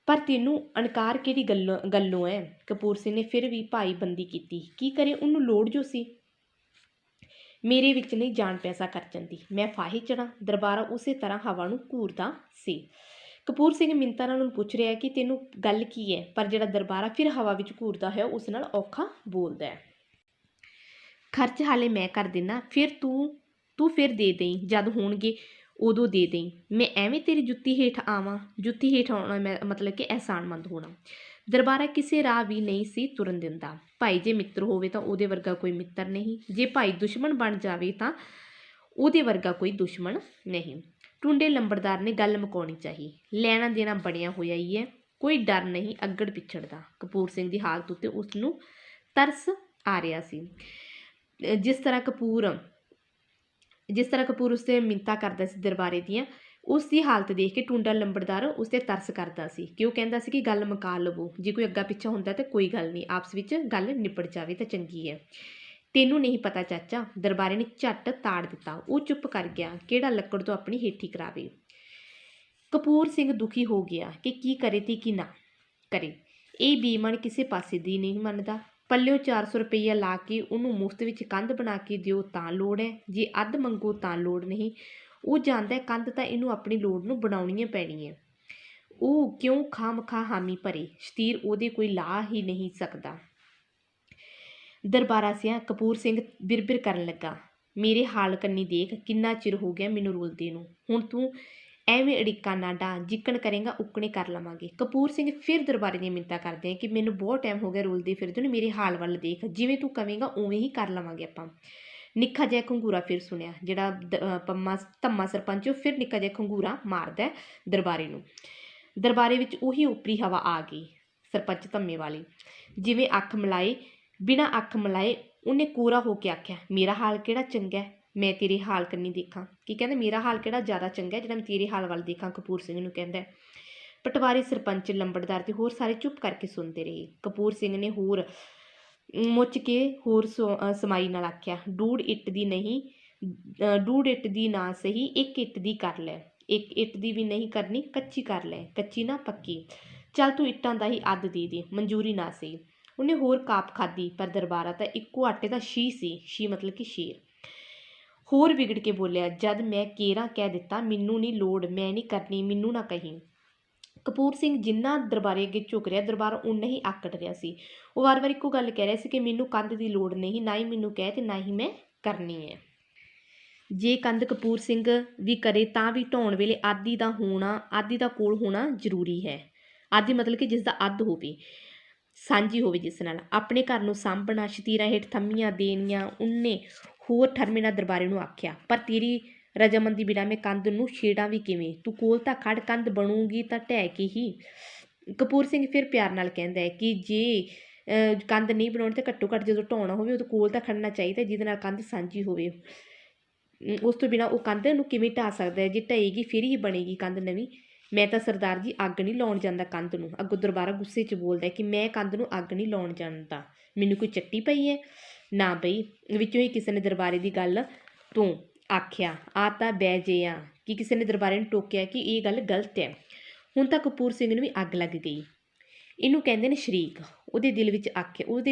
ਪਰ ਤੈਨੂੰ ਅਣਕਾਰ ਕਿਹੜੀ ਗੱਲੋਂ ਹੈ? ਕਪੂਰ ਸਿੰਘ ਨੇ ਫਿਰ ਵੀ ਭਾਈ ਬੰਦੀ ਕੀਤੀ। ਕੀ ਕਰੇ, ਉਹਨੂੰ ਲੋੜ ਜੋ ਸੀ। ਮੇਰੇ ਵਿੱਚ ਨਹੀਂ ਜਾਣ ਪੈਸਾ ਕਰ ਜਾਂਦੀ, ਮੈਂ ਫਾਹੇ ਚੜ੍ਹਾਂ। ਦਰਬਾਰਾ ਉਸੇ ਤਰ੍ਹਾਂ ਹਵਾ ਨੂੰ ਘੂਰਦਾ ਸੀ। ਕਪੂਰ ਸਿੰਘ ਮਿੰਨਤਾਂ ਨਾਲ ਉਹਨੂੰ ਪੁੱਛ ਰਿਹਾ ਕਿ ਤੈਨੂੰ ਗੱਲ ਕੀ ਹੈ, ਪਰ ਜਿਹੜਾ ਦਰਬਾਰਾ ਫਿਰ ਹਵਾ ਵਿੱਚ ਘੂਰਦਾ ਹੋਇਆ ਉਸ ਨਾਲ ਔਖਾ ਬੋਲਦਾ ਹੈ। ਖਰਚ ਹਾਲੇ ਮੈਂ ਕਰ ਦਿੰਦਾ, ਫਿਰ ਤੂੰ ਫਿਰ ਦੇ ਦੇਈਂ, ਜਦ ਹੋਣਗੇ ਉਦੋਂ ਦੇ ਦੇਈਂ। ਮੈਂ ਐਵੇਂ ਤੇਰੀ ਜੁੱਤੀ ਹੇਠ ਆਵਾਂ? ਜੁੱਤੀ ਹੇਠ ਆਉਣਾ ਮਤਲਬ ਕਿ ਅਹਿਸਾਨਮੰਦ ਹੋਣਾ। ਦਰਬਾਰਾ ਕਿਸੇ ਰਾਹ ਵੀ ਨਹੀਂ ਸੀ ਤੁਰਨ ਦਿੰਦਾ। ਭਾਈ ਜੇ ਮਿੱਤਰ ਹੋਵੇ ਤਾਂ ਉਹਦੇ ਵਰਗਾ ਕੋਈ ਮਿੱਤਰ ਨਹੀਂ, ਜੇ ਭਾਈ ਦੁਸ਼ਮਣ ਬਣ ਜਾਵੇ ਤਾਂ ਉਹਦੇ ਵਰਗਾ ਕੋਈ ਦੁਸ਼ਮਣ ਨਹੀਂ। ਟੁੰਡੇ ਲੰਬੜਦਾਰ ਨੇ ਗੱਲ ਮੁਕਾਉਣੀ ਚਾਹੀ। ਲੈਣਾ ਦੇਣਾ ਬਣਿਆ ਹੋਇਆ ਹੀ ਹੈ, ਕੋਈ ਡਰ ਨਹੀਂ ਅੱਗੜ ਪਿੱਛੜ ਦਾ। ਕਪੂਰ ਸਿੰਘ ਦੀ ਹਾਲਤ ਉੱਤੇ ਉਸ ਨੂੰ ਤਰਸ ਆ ਰਿਹਾ ਸੀ। ਜਿਸ ਤਰ੍ਹਾਂ ਕਪੂਰ ਉਸ 'ਤੇ ਮਿੰਨਤਾਂ ਕਰਦਾ ਸੀ ਦਰਬਾਰੇ ਦੀਆਂ, ਉਸ ਦੀ ਹਾਲਤ ਦੇਖ ਕੇ ਟੁੰਡਾ ਲੰਬੜਦਾਰ ਉਸ 'ਤੇ ਤਰਸ ਕਰਦਾ ਸੀ ਕਿ ਉਹ ਕਹਿੰਦਾ ਸੀ ਕਿ ਗੱਲ ਮੁਕਾ ਲਵੋ, ਜੇ ਕੋਈ ਅੱਗਾ ਪਿੱਛਾ ਹੁੰਦਾ ਤਾਂ ਕੋਈ ਗੱਲ ਨਹੀਂ, ਆਪਸ ਵਿੱਚ ਗੱਲ ਨਿਬੜ ਜਾਵੇ ਤਾਂ ਚੰਗੀ ਹੈ। ਤੈਨੂੰ ਨਹੀਂ ਪਤਾ ਚਾਚਾ, ਦਰਬਾਰੇ ਨੇ ਝੱਟ ਤਾੜ ਦਿੱਤਾ। ਉਹ ਚੁੱਪ ਕਰ ਗਿਆ, ਕਿਹੜਾ ਲੱਕੜ ਤੋਂ ਆਪਣੀ ਹੇਠੀ ਕਰਾਵੇ। ਕਪੂਰ ਸਿੰਘ ਦੁਖੀ ਹੋ ਗਿਆ ਕਿ ਕੀ ਕਰੇ ਤੇ ਕੀ ਨਾ ਕਰੇ। ਇਹ ਬੇਈਮਾਨ ਕਿਸੇ ਪਾਸੇ ਦੀ ਨਹੀਂ ਮੰਨਦਾ। ਪੱਲਿਓ 400 ਰੁਪਈਆ ਲਾ ਕੇ ਉਹਨੂੰ ਮੁਫਤ ਵਿੱਚ ਕੰਧ ਬਣਾ ਕੇ ਦਿਓ ਤਾਂ ਲੋੜ ਹੈ, ਜੇ ਅੱਧ ਮੰਗੋ ਤਾਂ ਲੋੜ ਨਹੀਂ। ਉਹ ਜਾਣਦਾ ਕੰਧ ਤਾਂ ਇਹਨੂੰ ਆਪਣੀ ਲੋੜ ਨੂੰ ਬਣਾਉਣੀ ਪੈਣੀ ਹੈ। ਉਹ ਕਿਉਂ ਖਾਮਖਾ ਹਾਮੀ ਭਰੇ, ਸ਼ਤੀਰ ਉਹਦੇ ਕੋਈ ਲਾ ਹੀ ਨਹੀਂ ਸਕਦਾ। ਦਰਬਾਰਾ ਸਿਆਂ ਕਪੂਰ ਸਿੰਘ ਬਿਰਬਿਰ ਕਰਨ ਲੱਗਾ, ਮੇਰੇ ਹਾਲ ਕੰਨੀ ਦੇਖ, ਕਿੰਨਾ ਚਿਰ ਹੋ ਗਿਆ ਮੈਨੂੰ ਰੁਲਦੇ ਨੂੰ, ਹੁਣ ਤੂੰ ਐਵੇਂ ਅੜਿੱਕਾ ਨਾ ਡਾ, ਜਿੱਕਣ ਕਰੇਗਾ ਉਕਣੇ ਕਰ ਲਵਾਂਗੇ। ਕਪੂਰ ਸਿੰਘ ਫਿਰ ਦਰਬਾਰੇ ਦੀਆਂ ਮਿੰਨਤਾਂ ਕਰਦੇ ਆ ਕਿ ਮੈਨੂੰ ਬਹੁਤ ਟਾਈਮ ਹੋ ਗਿਆ ਰੁਲਦੇ ਫਿਰਦੇ ਨੂੰ, ਮੇਰੇ ਹਾਲ ਵੱਲ ਦੇਖ, ਜਿਵੇਂ ਤੂੰ ਕਵੇਂਗਾ ਉਵੇਂ ਹੀ ਕਰ ਲਵਾਂਗੇ ਆਪਾਂ। ਨਿੱਕਾ ਜਿਹਾ ਖੰਗੂਰਾ ਫਿਰ ਸੁਣਿਆ, ਜਿਹੜਾ ਧੰਮਾ ਸਰਪੰਚ ਉਹ ਫਿਰ ਨਿੱਕਾ ਜਿਹਾ ਖੰਗੂਰਾ ਮਾਰਦਾ ਦਰਬਾਰੇ ਨੂੰ। ਦਰਬਾਰੇ ਵਿੱਚ ਉਹੀ ਉਪਰੀ ਹਵਾ ਆ ਗਈ ਸਰਪੰਚ ਧੰਮੇ ਵਾਲੀ। ਜਿਵੇਂ ਅੱਖ ਮਿਲਾਏ, ਬਿਨਾਂ ਅੱਖ ਮਿਲਾਏ ਉਹਨੇ ਕੋਰਾ ਹੋ ਕੇ ਆਖਿਆ, ਮੇਰਾ ਹਾਲ ਕਿਹੜਾ ਚੰਗਾ, ਮੈਂ ਤੇਰੇ ਹਾਲ ਕੰਨੀ ਦੇਖਾਂ। ਕੀ ਕਹਿੰਦਾ, ਮੇਰਾ ਹਾਲ ਕਿਹੜਾ ਜ਼ਿਆਦਾ ਚੰਗਾ ਜਿਹੜਾ ਮੈਂ ਤੇਰੇ ਹਾਲ ਵੱਲ ਦੇਖਾਂ, ਕਪੂਰ ਸਿੰਘ ਨੂੰ ਕਹਿੰਦਾ। ਪਟਵਾਰੀ, ਸਰਪੰਚ, ਲੰਬੜਦਾਰ ਤੇ ਹੋਰ ਸਾਰੇ ਚੁੱਪ ਕਰਕੇ ਸੁਣਦੇ ਰਹੇ। ਕਪੂਰ ਸਿੰਘ ਨੇ ਹੋਰ ਮੁੱਚ ਕੇ ਹੋਰ ਸਮਾਈ ਨਾਲ ਆਖਿਆ, ਡੂਢ ਇੱਟ ਦੀ ਨਾ ਸਹੀ, ਇੱਕ ਇੱਟ ਦੀ ਕਰ ਲੈ। ਇੱਕ ਇੱਟ ਦੀ ਵੀ ਨਹੀਂ ਕਰਨੀ, ਕੱਚੀ ਕਰ ਲੈ, ਕੱਚੀ ਨਾ ਪੱਕੀ। ਚੱਲ ਤੂੰ ਇੱਟਾਂ ਦਾ ਹੀ ਅੱਧ ਦੇ, ਮਨਜ਼ੂਰੀ ਨਾ ਸਹੀ। ਉਹਨੇ ਹੋਰ ਕਾਪ ਖਾਧੀ, ਪਰ ਦਰਬਾਰਾ ਤਾਂ ਇੱਕੋ ਆਟੇ ਦਾ ਸ਼ੀ ਸੀ, ਸ਼ੀ ਮਤਲਬ ਕਿ ਸ਼ੇਰ। ਹੋਰ ਵਿਗੜ ਕੇ ਬੋਲਿਆ, ਜਦ ਮੈਂ ਕੇਰਾਂ ਕਹਿ ਦਿੱਤਾ, ਮੈਨੂੰ ਨਹੀਂ ਲੋੜ, ਮੈਂ ਨਹੀਂ ਕਰਨੀ, ਮੈਨੂੰ ਨਾ ਕਹੀਂ। ਕਪੂਰ ਸਿੰਘ ਜਿੰਨਾ ਦਰਬਾਰੇ ਅੱਗੇ ਝੁਕ ਰਿਹਾ, ਦਰਬਾਰਾ ਉਨਾ ਹੀ ਆਕੜ ਰਿਹਾ ਸੀ। ਉਹ ਵਾਰ-ਵਾਰ ਇੱਕੋ ਗੱਲ ਕਹਿ ਰਿਹਾ ਸੀ ਕਿ ਮੈਨੂੰ ਕੰਧ ਦੀ ਲੋੜ ਨਹੀਂ, ਨਾ ਹੀ ਮੈਨੂੰ ਕਹਿ ਤੇ ਨਾ ਹੀ ਮੈਂ ਕਰਨੀ ਹੈ। ਜੇ ਕੰਧ ਕਪੂਰ ਸਿੰਘ ਵੀ ਕਰੇ ਤਾਂ ਵੀ ਢਾਉਣ ਵੇਲੇ ਆਦੀ ਦਾ ਕੋਲ ਹੋਣਾ ਜ਼ਰੂਰੀ ਹੈ। ਆਦੀ ਮਤਲਬ ਕਿ ਜਿਸ ਦਾ ਅੱਧ ਹੋਵੇ, ਸਾਂਝੀ ਹੋਵੇ, ਜਿਸ ਨਾਲ ਆਪਣੇ ਘਰ ਨੂੰ ਸਾਂਭਣਾ, ਸ਼ਤੀਰਾਂ ਹੇਠ ਥੰਮੀਆਂ ਦੇਣੀਆਂ। ਉਹਨੇ ਹੋਰ ਠਰਮੇ ਨਾਲ ਦਰਬਾਰੇ ਨੂੰ ਆਖਿਆ, ਪਰ ਤੇਰੀ ਰਜਾਮੰਦੀ ਬਿਨਾਂ ਮੈਂ ਕੰਧ ਨੂੰ ਛੇੜਾਂ ਵੀ ਕਿਵੇਂ, ਤੂੰ ਕੋਲ ਤਾਂ ਖੜ, ਕੰਧ ਬਣੂਗੀ ਤਾਂ ਢਹਿ ਕੇ ਹੀ। ਕਪੂਰ ਸਿੰਘ ਫਿਰ ਪਿਆਰ ਨਾਲ ਕਹਿੰਦਾ ਹੈ ਕਿ ਜੇ ਕੰਧ ਨਹੀਂ ਬਣਾਉਣੀ ਤਾਂ ਘੱਟੋ ਘੱਟ ਜਦੋਂ ਢਾਉਣਾ ਹੋਵੇ ਉਦੋਂ ਕੋਲ ਤਾਂ ਖੜਨਾ ਚਾਹੀਦਾ, ਜਿਹਦੇ ਨਾਲ ਕੰਧ ਸਾਂਝੀ ਹੋਵੇ। ਉਸ ਤੋਂ ਬਿਨਾਂ ਉਹ ਕੰਧ ਨੂੰ ਕਿਵੇਂ ਢਾਹ ਸਕਦਾ ਹੈ, ਜੇ ਢਹੇਗੀ ਫਿਰ ਹੀ ਬਣੇਗੀ ਕੰਧ ਨਵੀਂ। ਮੈਂ ਤਾਂ ਸਰਦਾਰ ਜੀ ਅੱਗ ਨਹੀਂ ਲਾਉਣ ਜਾਂਦਾ ਕੰਧ ਨੂੰ। ਅੱਗੋਂ ਦਰਬਾਰਾ ਗੁੱਸੇ 'ਚ ਬੋਲਦਾ ਕਿ ਮੈਂ ਕੰਧ ਨੂੰ ਅੱਗ ਨਹੀਂ ਲਾਉਣ ਜਾਂਦਾ, ਮੈਨੂੰ ਕੋਈ ਚੱਟੀ ਪਈ ਹੈ ਨਾ ਬਈ। ਵਿੱਚੋਂ ਹੀ ਕਿਸੇ ਨੇ ਦਰਬਾਰੇ ਦੀ ਗੱਲ ਤੋਂ ਆਖਿਆ, ਆ ਤਾਂ ਬਹਿ ਜੇ ਆ, ਕਿ ਕਿਸੇ ਨੇ ਦਰਬਾਰੇ ਨੂੰ ਟੋਕਿਆ ਕਿ ਇਹ ਗੱਲ ਗਲਤ ਹੈ। ਹੁਣ ਤਾਂ ਕਪੂਰ ਸਿੰਘ ਨੂੰ ਵੀ ਅੱਗ ਲੱਗ ਗਈ। ਇਹਨੂੰ ਕਹਿੰਦੇ ਨੇ ਸ਼ਰੀਕ। ਉਹਦੇ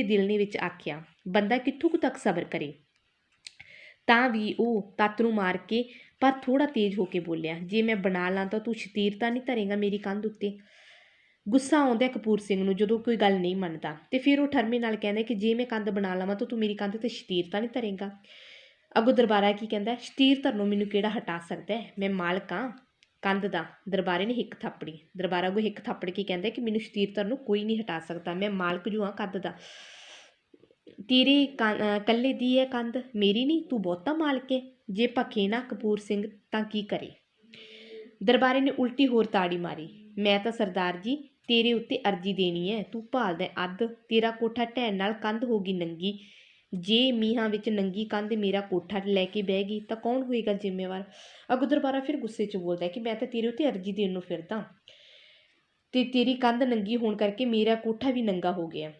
ਦਿਲ ਨੇ ਵਿੱਚ ਆਖਿਆ, ਬੰਦਾ ਕਿੱਥੋਂ ਕੁ ਤੱਕ ਸਬਰ ਕਰੇ। ਤਾਂ ਵੀ ਉਹ ਤੱਤ ਨੂੰ ਮਾਰ ਕੇ ਪਰ ਥੋੜ੍ਹਾ ਤੇਜ਼ ਹੋ ਕੇ ਬੋਲਿਆ, ਜੇ ਮੈਂ ਬਣਾ ਲਾਂ ਤਾਂ ਤੂੰ ਸ਼ਤੀਰ ਤਾਂ ਨਹੀਂ ਧਰੇਂਗਾ ਮੇਰੀ ਕੰਧ ਉੱਤੇ। ਗੁੱਸਾ ਆਉਂਦਾ ਕਪੂਰ ਸਿੰਘ ਨੂੰ ਜਦੋਂ ਕੋਈ ਗੱਲ ਨਹੀਂ ਮੰਨਦਾ, ਤੇ ਫਿਰ ਉਹ ਠਰਮੇ ਨਾਲ ਕਹਿੰਦਾ ਕਿ ਜੇ ਮੈਂ ਕੰਧ ਬਣਾ ਲਵਾਂ ਤਾਂ ਤੂੰ ਮੇਰੀ ਕੰਧ 'ਤੇ ਸ਼ਤੀਰ ਤਾਂ ਨਹੀਂ ਧਰੇਂਗਾ। ਅੱਗੋਂ ਦਰਬਾਰਾ ਕੀ ਕਹਿੰਦਾ, ਸ਼ਤੀਰ ਧਰਨੋਂ ਮੈਨੂੰ ਕਿਹੜਾ ਹਟਾ ਸਕਦਾ ਹੈ, ਮੈਂ ਮਾਲਕ ਹਾਂ ਕੰਧ ਦਾ। ਦਰਬਾਰੇ ਨੇ ਹਿੱਕ ਥਾਪੜੀ। ਦਰਬਾਰਾ ਅੱਗੋਂ ਹਿੱਕ ਥਾਪੜ ਕੇ ਕਹਿੰਦਾ ਕਿ ਮੈਨੂੰ ਸ਼ਤੀਰ ਧਰਨੋਂ ਕੋਈ ਨਹੀਂ ਹਟਾ ਸਕਦਾ, ਮੈਂ ਮਾਲਕ ਜੋ ਹਾਂ ਕੰਧ ਦਾ। ਤੇਰੀ ਕੱਲੇ ਦੀ ਹੈ ਕੰਧ, ਮੇਰੀ ਨਹੀਂ, ਤੂੰ ਬਹੁਤਾ ਮਾਲਕ ਹੈ। ਜੇ ਭਖੇ ਨਾ ਕਪੂਰ ਸਿੰਘ ਤਾਂ ਕੀ ਕਰੇ। ਦਰਬਾਰੇ ਨੇ ਉਲਟੀ ਹੋਰ ਤਾੜੀ ਮਾਰੀ, ਮੈਂ ਤਾਂ ਸਰਦਾਰ ਜੀ ਤੇਰੇ ਉੱਤੇ ਅਰਜ਼ੀ ਦੇਣੀ ਹੈ, ਤੂੰ ਭਾਲਦਾ ਅੱਧ, ਤੇਰਾ ਕੋਠਾ ਢਹਿਣ ਨਾਲ ਕੰਧ ਹੋ ਗਈ ਨੰਗੀ। ਜੇ ਮੀਂਹਾਂ ਵਿੱਚ ਨੰਗੀ ਕੰਧ ਮੇਰਾ ਕੋਠਾ ਲੈ ਕੇ ਬਹਿ ਗਈ ਤਾਂ ਕੌਣ ਹੋਏਗਾ ਜ਼ਿੰਮੇਵਾਰ। ਅੱਗੋਂ ਦਰਬਾਰਾ ਫਿਰ ਗੁੱਸੇ 'ਚ ਬੋਲਦਾ ਕਿ ਮੈਂ ਤਾਂ ਤੇਰੇ ਉੱਤੇ ਅਰਜ਼ੀ ਦੇਣ ਨੂੰ ਫਿਰਦਾ, ਤੇ ਤੇਰੀ ਕੰਧ ਨੰਗੀ ਹੋਣ ਕਰਕੇ ਮੇਰਾ ਕੋਠਾ ਵੀ ਨੰਗਾ ਹੋ ਗਿਆ,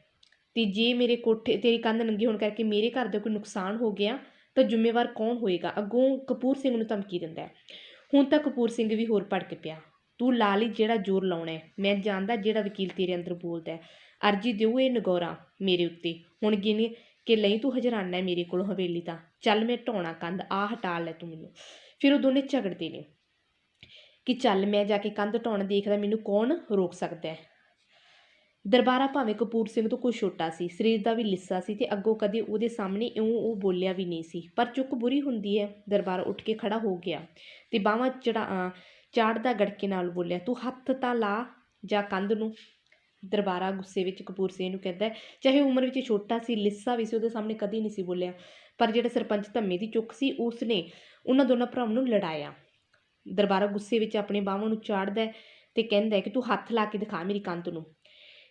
ਤੇ ਜੇ ਤੇਰੀ ਕੰਧ ਨੰਗੀ ਹੋਣ ਕਰਕੇ ਮੇਰੇ ਘਰ ਦਾ ਕੋਈ ਨੁਕਸਾਨ ਹੋ ਗਿਆ ਤਾਂ ਜ਼ਿੰਮੇਵਾਰ ਕੌਣ ਹੋਏਗਾ। ਅੱਗੋਂ ਕਪੂਰ ਸਿੰਘ ਨੂੰ ਧਮਕੀ ਦਿੰਦਾ। ਹੁਣ ਤਾਂ ਕਪੂਰ ਸਿੰਘ ਵੀ ਹੋਰ ਭੜਕ ਪਿਆ, ਤੂੰ ਲਾ ਲਈ ਜਿਹੜਾ ਜ਼ੋਰ ਲਾਉਣਾ ਹੈ, ਮੈਂ ਜਾਣਦਾ ਜਿਹੜਾ ਵਕੀਲ ਤੇਰੇ ਅੰਦਰ ਬੋਲਦਾ। ਅਰਜ਼ੀ ਦਿਓ ਇਹ ਨਗੌਰਾ ਮੇਰੇ ਉੱਤੇ, ਹੁਣ ਗਿਣ ਕੇ ਲਈ ਤੂੰ ਹਜਰਾਨਾ ਮੇਰੇ ਕੋਲ ਹਵੇਲੀ ਦਾ। ਚੱਲ ਮੈਂ ਢਾਉਣਾ ਕੰਧ, ਆ ਹਟਾ ਲੈ ਤੂੰ ਮੈਨੂੰ। ਫਿਰ ਉਹ ਦੋਨੇ ਝਗੜਦੇ ਨੇ ਕਿ ਚੱਲ ਮੈਂ ਜਾ ਕੇ ਕੰਧ ਢਾਉਣ ਦੇਖਦਾ, ਮੈਨੂੰ ਕੌਣ ਰੋਕ ਸਕਦਾ ਹੈ। ਦਰਬਾਰਾ ਭਾਵੇਂ ਕਪੂਰ ਸਿੰਘ ਤੋਂ ਕੁਝ ਛੋਟਾ ਸੀ, ਸਰੀਰ ਦਾ ਵੀ ਲਿੱਸਾ ਸੀ, ਤੇ ਅੱਗੋਂ ਕਦੇ ਉਹਦੇ ਸਾਹਮਣੇ ਇਉਂ ਉਹ ਬੋਲਿਆ ਵੀ ਨਹੀਂ ਸੀ, ਪਰ ਚੁੱਕ ਬੁਰੀ ਹੁੰਦੀ ਹੈ। ਦਰਬਾਰਾ ਉੱਠ ਕੇ ਖੜਾ ਹੋ ਗਿਆ ਤੇ ਬਾਹਾਂ ਚਾੜਦਾ ਗੜਕੇ ਨਾਲ ਬੋਲਿਆ, ਤੂੰ ਹੱਥ ਤਾਂ ਲਾ ਜਾ ਕੰਧ ਨੂੰ। ਦਰਬਾਰਾ ਗੁੱਸੇ ਵਿੱਚ ਕਪੂਰ ਸਿੰਘ ਨੂੰ ਕਹਿੰਦਾ, ਚਾਹੇ ਉਮਰ ਵਿੱਚ ਛੋਟਾ ਸੀ, ਲਿੱਸਾ ਵੀ ਸੀ, ਉਹਦੇ ਸਾਹਮਣੇ ਕਦੇ ਨਹੀਂ ਸੀ ਬੋਲਿਆ, ਪਰ ਜਿਹੜਾ ਸਰਪੰਚ ਧੰਮੇ ਦੀ ਚੁੱਕ ਸੀ ਉਸਨੇ ਉਹਨਾਂ ਦੋਨਾਂ ਭਰਾਵਾਂ ਨੂੰ ਲੜਾਇਆ। ਦਰਬਾਰਾ ਗੁੱਸੇ ਵਿੱਚ ਆਪਣੇ ਬਾਹਾਂ ਨੂੰ ਚਾੜਦਾ ਤੇ ਕਹਿੰਦਾ ਕਿ ਤੂੰ ਹੱਥ ਲਾ ਕੇ ਦਿਖਾ ਮੇਰੀ ਕੰਧ ਨੂੰ।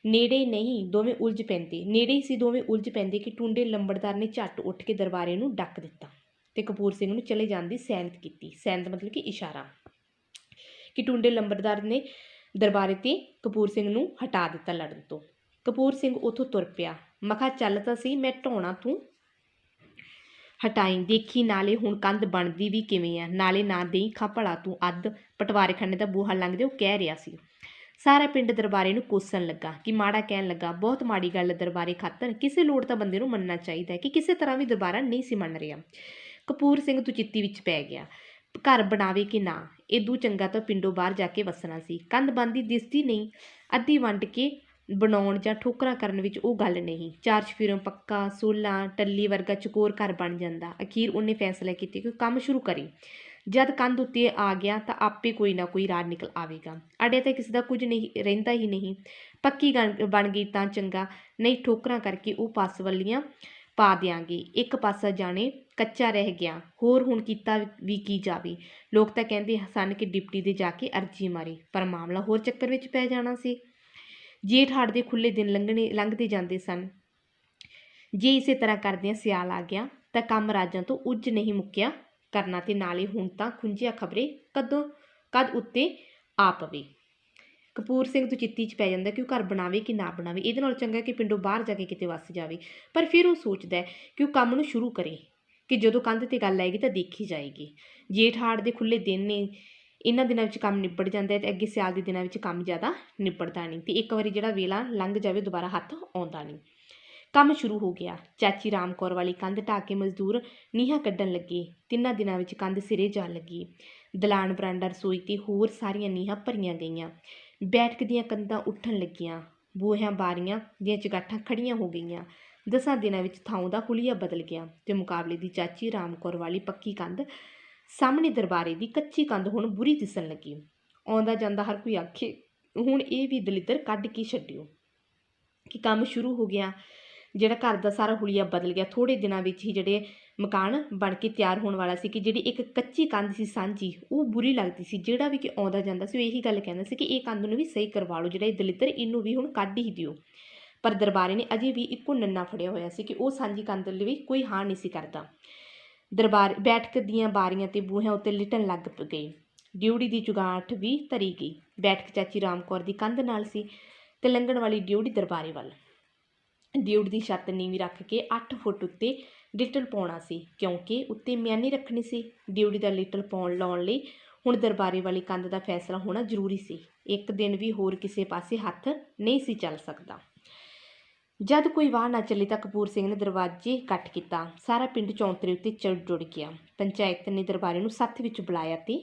ਨੇੜੇ ਨਹੀਂ, ਦੋਵੇਂ ਉਲਝ ਪੈਂਦੇ। ਨੇੜੇ ਹੀ ਸੀ, ਦੋਵੇਂ ਉਲਝ ਪੈਂਦੇ ਕਿ ਟੁੰਡੇ ਲੰਬੜਦਾਰ ਨੇ ਝੱਟ ਉੱਠ ਕੇ ਦਰਬਾਰੇ ਨੂੰ ਡੱਕ ਦਿੱਤਾ ਤੇ ਕਪੂਰ ਸਿੰਘ ਨੂੰ ਚਲੇ ਜਾਣ ਦੀ ਸੈਨਤ ਕੀਤੀ। ਸੈਨਤ ਮਤਲਬ ਕਿ ਇਸ਼ਾਰਾ, ਕਿ ਟੁੰਡੇ ਲੰਬੜਦਾਰ ਨੇ ਦਰਬਾਰੇ ਤੇ ਕਪੂਰ ਸਿੰਘ ਨੂੰ ਹਟਾ ਦਿੱਤਾ ਲੜਨ ਤੋਂ। ਕਪੂਰ ਸਿੰਘ ਉੱਥੋਂ ਤੁਰ ਪਿਆ। ਮਖਾ ਚੱਲ ਤਾਂ ਸੀ, ਮੈਂ ਢਾਉਣਾ ਤੂੰ ਹਟਾਈ ਦੇਖੀ, ਨਾਲੇ ਹੁਣ ਕੰਧ ਬਣਦੀ ਵੀ ਕਿਵੇਂ ਆ, ਨਾਲੇ ਨਾ ਦੇਈ ਖਾਂ ਭਲਾ ਤੂੰ ਅੱਧ। ਪਟਵਾਰੇਖਾਨੇ ਦਾ ਬੂਹਾ ਲੰਘਦੇ ਉਹ ਕਹਿ ਰਿਹਾ ਸੀ। ਸਾਰਾ ਪਿੰਡ ਦਰਬਾਰੇ ਨੂੰ ਕੋਸਣ ਲੱਗਾ ਕਿ ਮਾੜਾ ਕਹਿਣ ਲੱਗਾ। ਬਹੁਤ ਮਾੜੀ ਗੱਲ ਦਰਬਾਰੇ ਖਾਤਰ, ਕਿਸੇ ਲੋੜ ਤਾਂ ਬੰਦੇ ਨੂੰ ਮੰਨਣਾ ਚਾਹੀਦਾ ਹੈ ਕਿ ਕਿਸੇ ਤਰ੍ਹਾਂ ਵੀ ਦਰਬਾਰਾ ਨਹੀਂ ਸੀ ਮੰਨ ਰਿਹਾ। ਕਪੂਰ ਸਿੰਘ ਤੁਚਿੱਤੀ ਵਿੱਚ ਪੈ ਗਿਆ। ਘਰ ਬਣਾਵੇ ਕਿ ਨਾ, ਇਦੂ ਚੰਗਾ ਤਾਂ ਪਿੰਡੋਂ ਬਾਹਰ ਜਾ ਕੇ ਵਸਣਾ ਸੀ। ਕੰਧ ਬਣਦੀ ਦਿਸਦੀ ਨਹੀਂ, ਅੱਧੀ ਵੰਡ ਕੇ ਬਣਾਉਣ ਜਾਂ ਠੋਕਰਾਂ ਕਰਨ ਵਿੱਚ ਉਹ ਗੱਲ ਨਹੀਂ। ਚਾਰ ਚਫੇਰੋਂ ਪੱਕਾ ਸੋਲਾ ਟੱਲੀ ਵਰਗਾ ਚਕੋਰ ਘਰ ਬਣ ਜਾਂਦਾ। ਅਖੀਰ ਉਹਨੇ ਫੈਸਲਾ ਕੀਤਾ ਕਿ ਕੰਮ ਸ਼ੁਰੂ ਕਰੇ। ਜਦ ਕੰਧ ਉੱਤੇ ਆ ਗਿਆ ਤਾਂ ਆਪੇ ਕੋਈ ਨਾ ਕੋਈ ਰਾਹ ਨਿਕਲ ਆਵੇਗਾ। ਅੜਿਆ ਤਾਂ ਕਿਸੇ ਦਾ ਕੁਝ ਨਹੀਂ ਰਹਿੰਦਾ ਹੀ ਨਹੀਂ। ਪੱਕੀ ਬਣ ਗਈ ਤਾਂ ਚੰਗਾ, ਨਹੀਂ ਠੋਕਰਾਂ ਕਰਕੇ ਉਹ ਪਾਸਵੱਲੀਆਂ ਪਾ ਦਿਆਂਗੇ। ਇੱਕ ਪਾਸਾ ਜਾਣੇ ਕੱਚਾ ਰਹਿ ਗਿਆ, ਹੋਰ ਹੁਣ ਕੀਤਾ ਵੀ ਕੀ ਜਾਵੇ। ਲੋਕ ਤਾਂ ਕਹਿੰਦੇ ਸਨ ਕਿ ਡਿਪਟੀ ਦੇ ਜਾ ਕੇ ਅਰਜੀ ਮਾਰੇ, ਪਰ ਮਾਮਲਾ ਹੋਰ ਚੱਕਰ ਵਿੱਚ ਪੈ ਜਾਣਾ ਸੀ। ਜੇਠ ਹਾੜ ਦੇ ਖੁੱਲ੍ਹੇ ਦਿਨ ਲੰਘਦੇ ਜਾਂਦੇ ਸਨ। ਜੇ ਇਸੇ ਤਰ੍ਹਾਂ ਕਰਦਿਆਂ ਸਿਆਲ ਆ ਗਿਆ ਤਾਂ ਕੰਮ ਰਾਜਾਂ ਤੋਂ ਉੱਜ ਨਹੀਂ ਮੁੱਕਿਆ ਕਰਨਾ, ਤੇ ਨਾਲੇ ਹੁਣ ਤਾਂ ਖੁੰਝਿਆ ਖਬਰੇ ਕਦ ਉੱਤੇ ਆ ਪਵੇ। ਕਪੂਰ ਸਿੰਘ ਤੋਂ ਚਿੱਤੀ 'ਚ ਪੈ ਜਾਂਦਾ ਕਿ ਉਹ ਘਰ ਬਣਾਵੇ ਕਿ ਨਾ ਬਣਾਵੇ। ਇਹਦੇ ਨਾਲ ਚੰਗਾ ਕਿ ਪਿੰਡੋਂ ਬਾਹਰ ਜਾ ਕੇ ਕਿਤੇ ਵੱਸ ਜਾਵੇ। ਪਰ ਫਿਰ ਉਹ ਸੋਚਦਾ ਕਿ ਉਹ ਕੰਮ ਨੂੰ ਸ਼ੁਰੂ ਕਰੇ, ਕਿ ਜਦੋਂ ਕੰਧ 'ਤੇ ਗੱਲ ਆਏਗੀ ਤਾਂ ਦੇਖੀ ਜਾਏਗੀ। ਜੇਠ ਹਾੜ ਦੇ ਖੁੱਲ੍ਹੇ ਦਿਨ ਨੇ, ਇਹਨਾਂ ਦਿਨਾਂ ਵਿੱਚ ਕੰਮ ਨਿਬੜ ਜਾਂਦਾ ਹੈ ਅਤੇ ਅੱਗੇ ਸਿਆਲ ਦੇ ਦਿਨਾਂ ਵਿੱਚ ਕੰਮ ਜ਼ਿਆਦਾ ਨਿਬੜਦਾ ਨਹੀਂ, ਅਤੇ ਇੱਕ ਵਾਰੀ ਜਿਹੜਾ ਵੇਲਾ ਲੰਘ ਜਾਵੇ ਦੁਬਾਰਾ ਹੱਥ ਆਉਂਦਾ ਨਹੀਂ। ਕੰਮ ਸ਼ੁਰੂ ਹੋ ਗਿਆ। ਚਾਚੀ ਰਾਮ ਕੌਰ ਵਾਲੀ ਕੰਧ ਢਾਹ ਕੇ ਮਜ਼ਦੂਰ ਨੀਹਾਂ ਕੱਢਣ ਲੱਗੇ। 3 ਦਿਨਾਂ ਵਿੱਚ ਕੰਧ ਸਿਰੇ ਜਾ ਲੱਗੀ। ਦਲਾਨ ਬਰਾਂਡਾ ਰਸੋਈ ਤੇ ਹੋਰ ਸਾਰੀਆਂ ਨੀਹਾਂ ਭਰੀਆਂ ਗਈਆਂ। ਬੈਠਕ ਦੀਆਂ ਕੰਧਾਂ ਉੱਠਣ ਲੱਗੀਆਂ। ਬੂਹਿਆਂ ਬਾਰੀਆਂ ਦੀਆਂ ਚੁਗਾਠਾਂ ਖੜੀਆਂ ਹੋ ਗਈਆਂ। 10 ਦਿਨਾਂ ਵਿੱਚ ਥਾਂ ਦਾ ਹੁਲੀਆ ਬਦਲ ਗਿਆ ਤੇ ਮੁਕਾਬਲੇ ਦੀ ਚਾਚੀ ਰਾਮ ਕੌਰ ਵਾਲੀ ਪੱਕੀ ਕੰਧ ਸਾਹਮਣੇ ਦਰਬਾਰੇ ਦੀ ਕੱਚੀ ਕੰਧ ਹੁਣ ਬੁਰੀ ਦਿਸਣ ਲੱਗੀ। ਆਉਂਦਾ ਜਾਂਦਾ ਹਰ ਕੋਈ ਆਖੇ ਹੁਣ ਇਹ ਵੀ ਦਲਿੱਦਰ ਕੱਢ ਕੇ ਛੱਡਿਓ, ਕਿ ਕੰਮ ਸ਼ੁਰੂ ਹੋ ਗਿਆ। ਜਿਹੜਾ ਘਰ ਦਾ ਸਾਰਾ ਹੁਲੀਆ ਬਦਲ ਗਿਆ। ਥੋੜ੍ਹੇ ਦਿਨਾਂ ਵਿੱਚ ਹੀ ਜਿਹੜੇ ਮਕਾਨ ਬਣ ਕੇ ਤਿਆਰ ਹੋਣ ਵਾਲਾ ਸੀ, ਕਿ ਜਿਹੜੀ ਇੱਕ ਕੱਚੀ ਕੰਧ ਸੀ ਸਾਂਝੀ, ਉਹ ਬੁਰੀ ਲੱਗਦੀ ਸੀ। ਜਿਹੜਾ ਵੀ ਕਿ ਆਉਂਦਾ ਜਾਂਦਾ ਸੀ ਉਹ ਇਹੀ ਗੱਲ ਕਹਿੰਦਾ ਸੀ ਕਿ ਇਹ ਕੰਧ ਨੂੰ ਵੀ ਸਹੀ ਕਰਵਾ ਲਓ, ਜਿਹੜਾ ਇਹ ਦਲਿੱਦਰ ਇਹਨੂੰ ਵੀ ਹੁਣ ਕੱਢ ਹੀ ਦਿਓ। ਪਰ ਦਰਬਾਰੇ ਨੇ ਅਜੇ ਵੀ ਇੱਕੋ ਨੰਨਾ ਫੜਿਆ ਹੋਇਆ ਸੀ ਕਿ ਉਹ ਸਾਂਝੀ ਕੰਧ ਲਈ ਕੋਈ ਹਾਂ ਨਹੀਂ ਸੀ ਕਰਦਾ। ਦਰਬਾਰ ਬੈਠਕ ਦੀਆਂ ਬਾਰੀਆਂ ਤੇ ਬੂਹਿਆਂ ਉੱਤੇ ਲਿਟਣ ਲੱਗ ਗਏ। ਡਿਊੜੀ ਦੀ ਚੁਗਾਠ ਵੀ ਧਰੀ ਗਈ। ਬੈਠਕ ਚਾਚੀ ਰਾਮ ਕੌਰ ਦੀ ਕੰਧ ਨਾਲ ਸੀ ਤੇ ਲੰਘਣ ਵਾਲੀ ਡਿਊੜੀ ਦਰਬਾਰੇ ਵੱਲ। ਡਿਊੜੀ ਦੀ ਛੱਤ ਨੀਵੀਂ ਰੱਖ ਕੇ 8 ਫੁੱਟ ਉੱਤੇ ਲਿਟਲ ਪਾਉਣਾ ਸੀ, ਕਿਉਂਕਿ ਉੱਤੇ ਮਿਆਨੀ ਰੱਖਣੀ ਸੀ। ਡਿਊੜੀ ਦਾ ਲਿਟਲ ਲਾਉਣ ਲਈ ਹੁਣ ਦਰਬਾਰੇ ਵਾਲੀ ਕੰਧ ਦਾ ਫੈਸਲਾ ਹੋਣਾ ਜ਼ਰੂਰੀ ਸੀ। ਇੱਕ ਦਿਨ ਵੀ ਹੋਰ ਕਿਸੇ ਪਾਸੇ ਹੱਥ ਨਹੀਂ ਸੀ ਚੱਲ ਸਕਦਾ। ਜਦ ਕੋਈ ਵਾਹ ਨਾ ਚੱਲੀ ਤਾਂ ਕਪੂਰ ਸਿੰਘ ਨੇ ਦਰਵਾਜ਼ੇ ਕੱਟ ਕੀਤਾ। ਸਾਰਾ ਪਿੰਡ ਚੌਂਤਰੇ ਉੱਤੇ ਜੁੜ ਗਿਆ। ਪੰਚਾਇਤ ਨੇ ਦਰਬਾਰੇ ਨੂੰ ਸੱਥ ਵਿੱਚ ਬੁਲਾਇਆ ਤੇ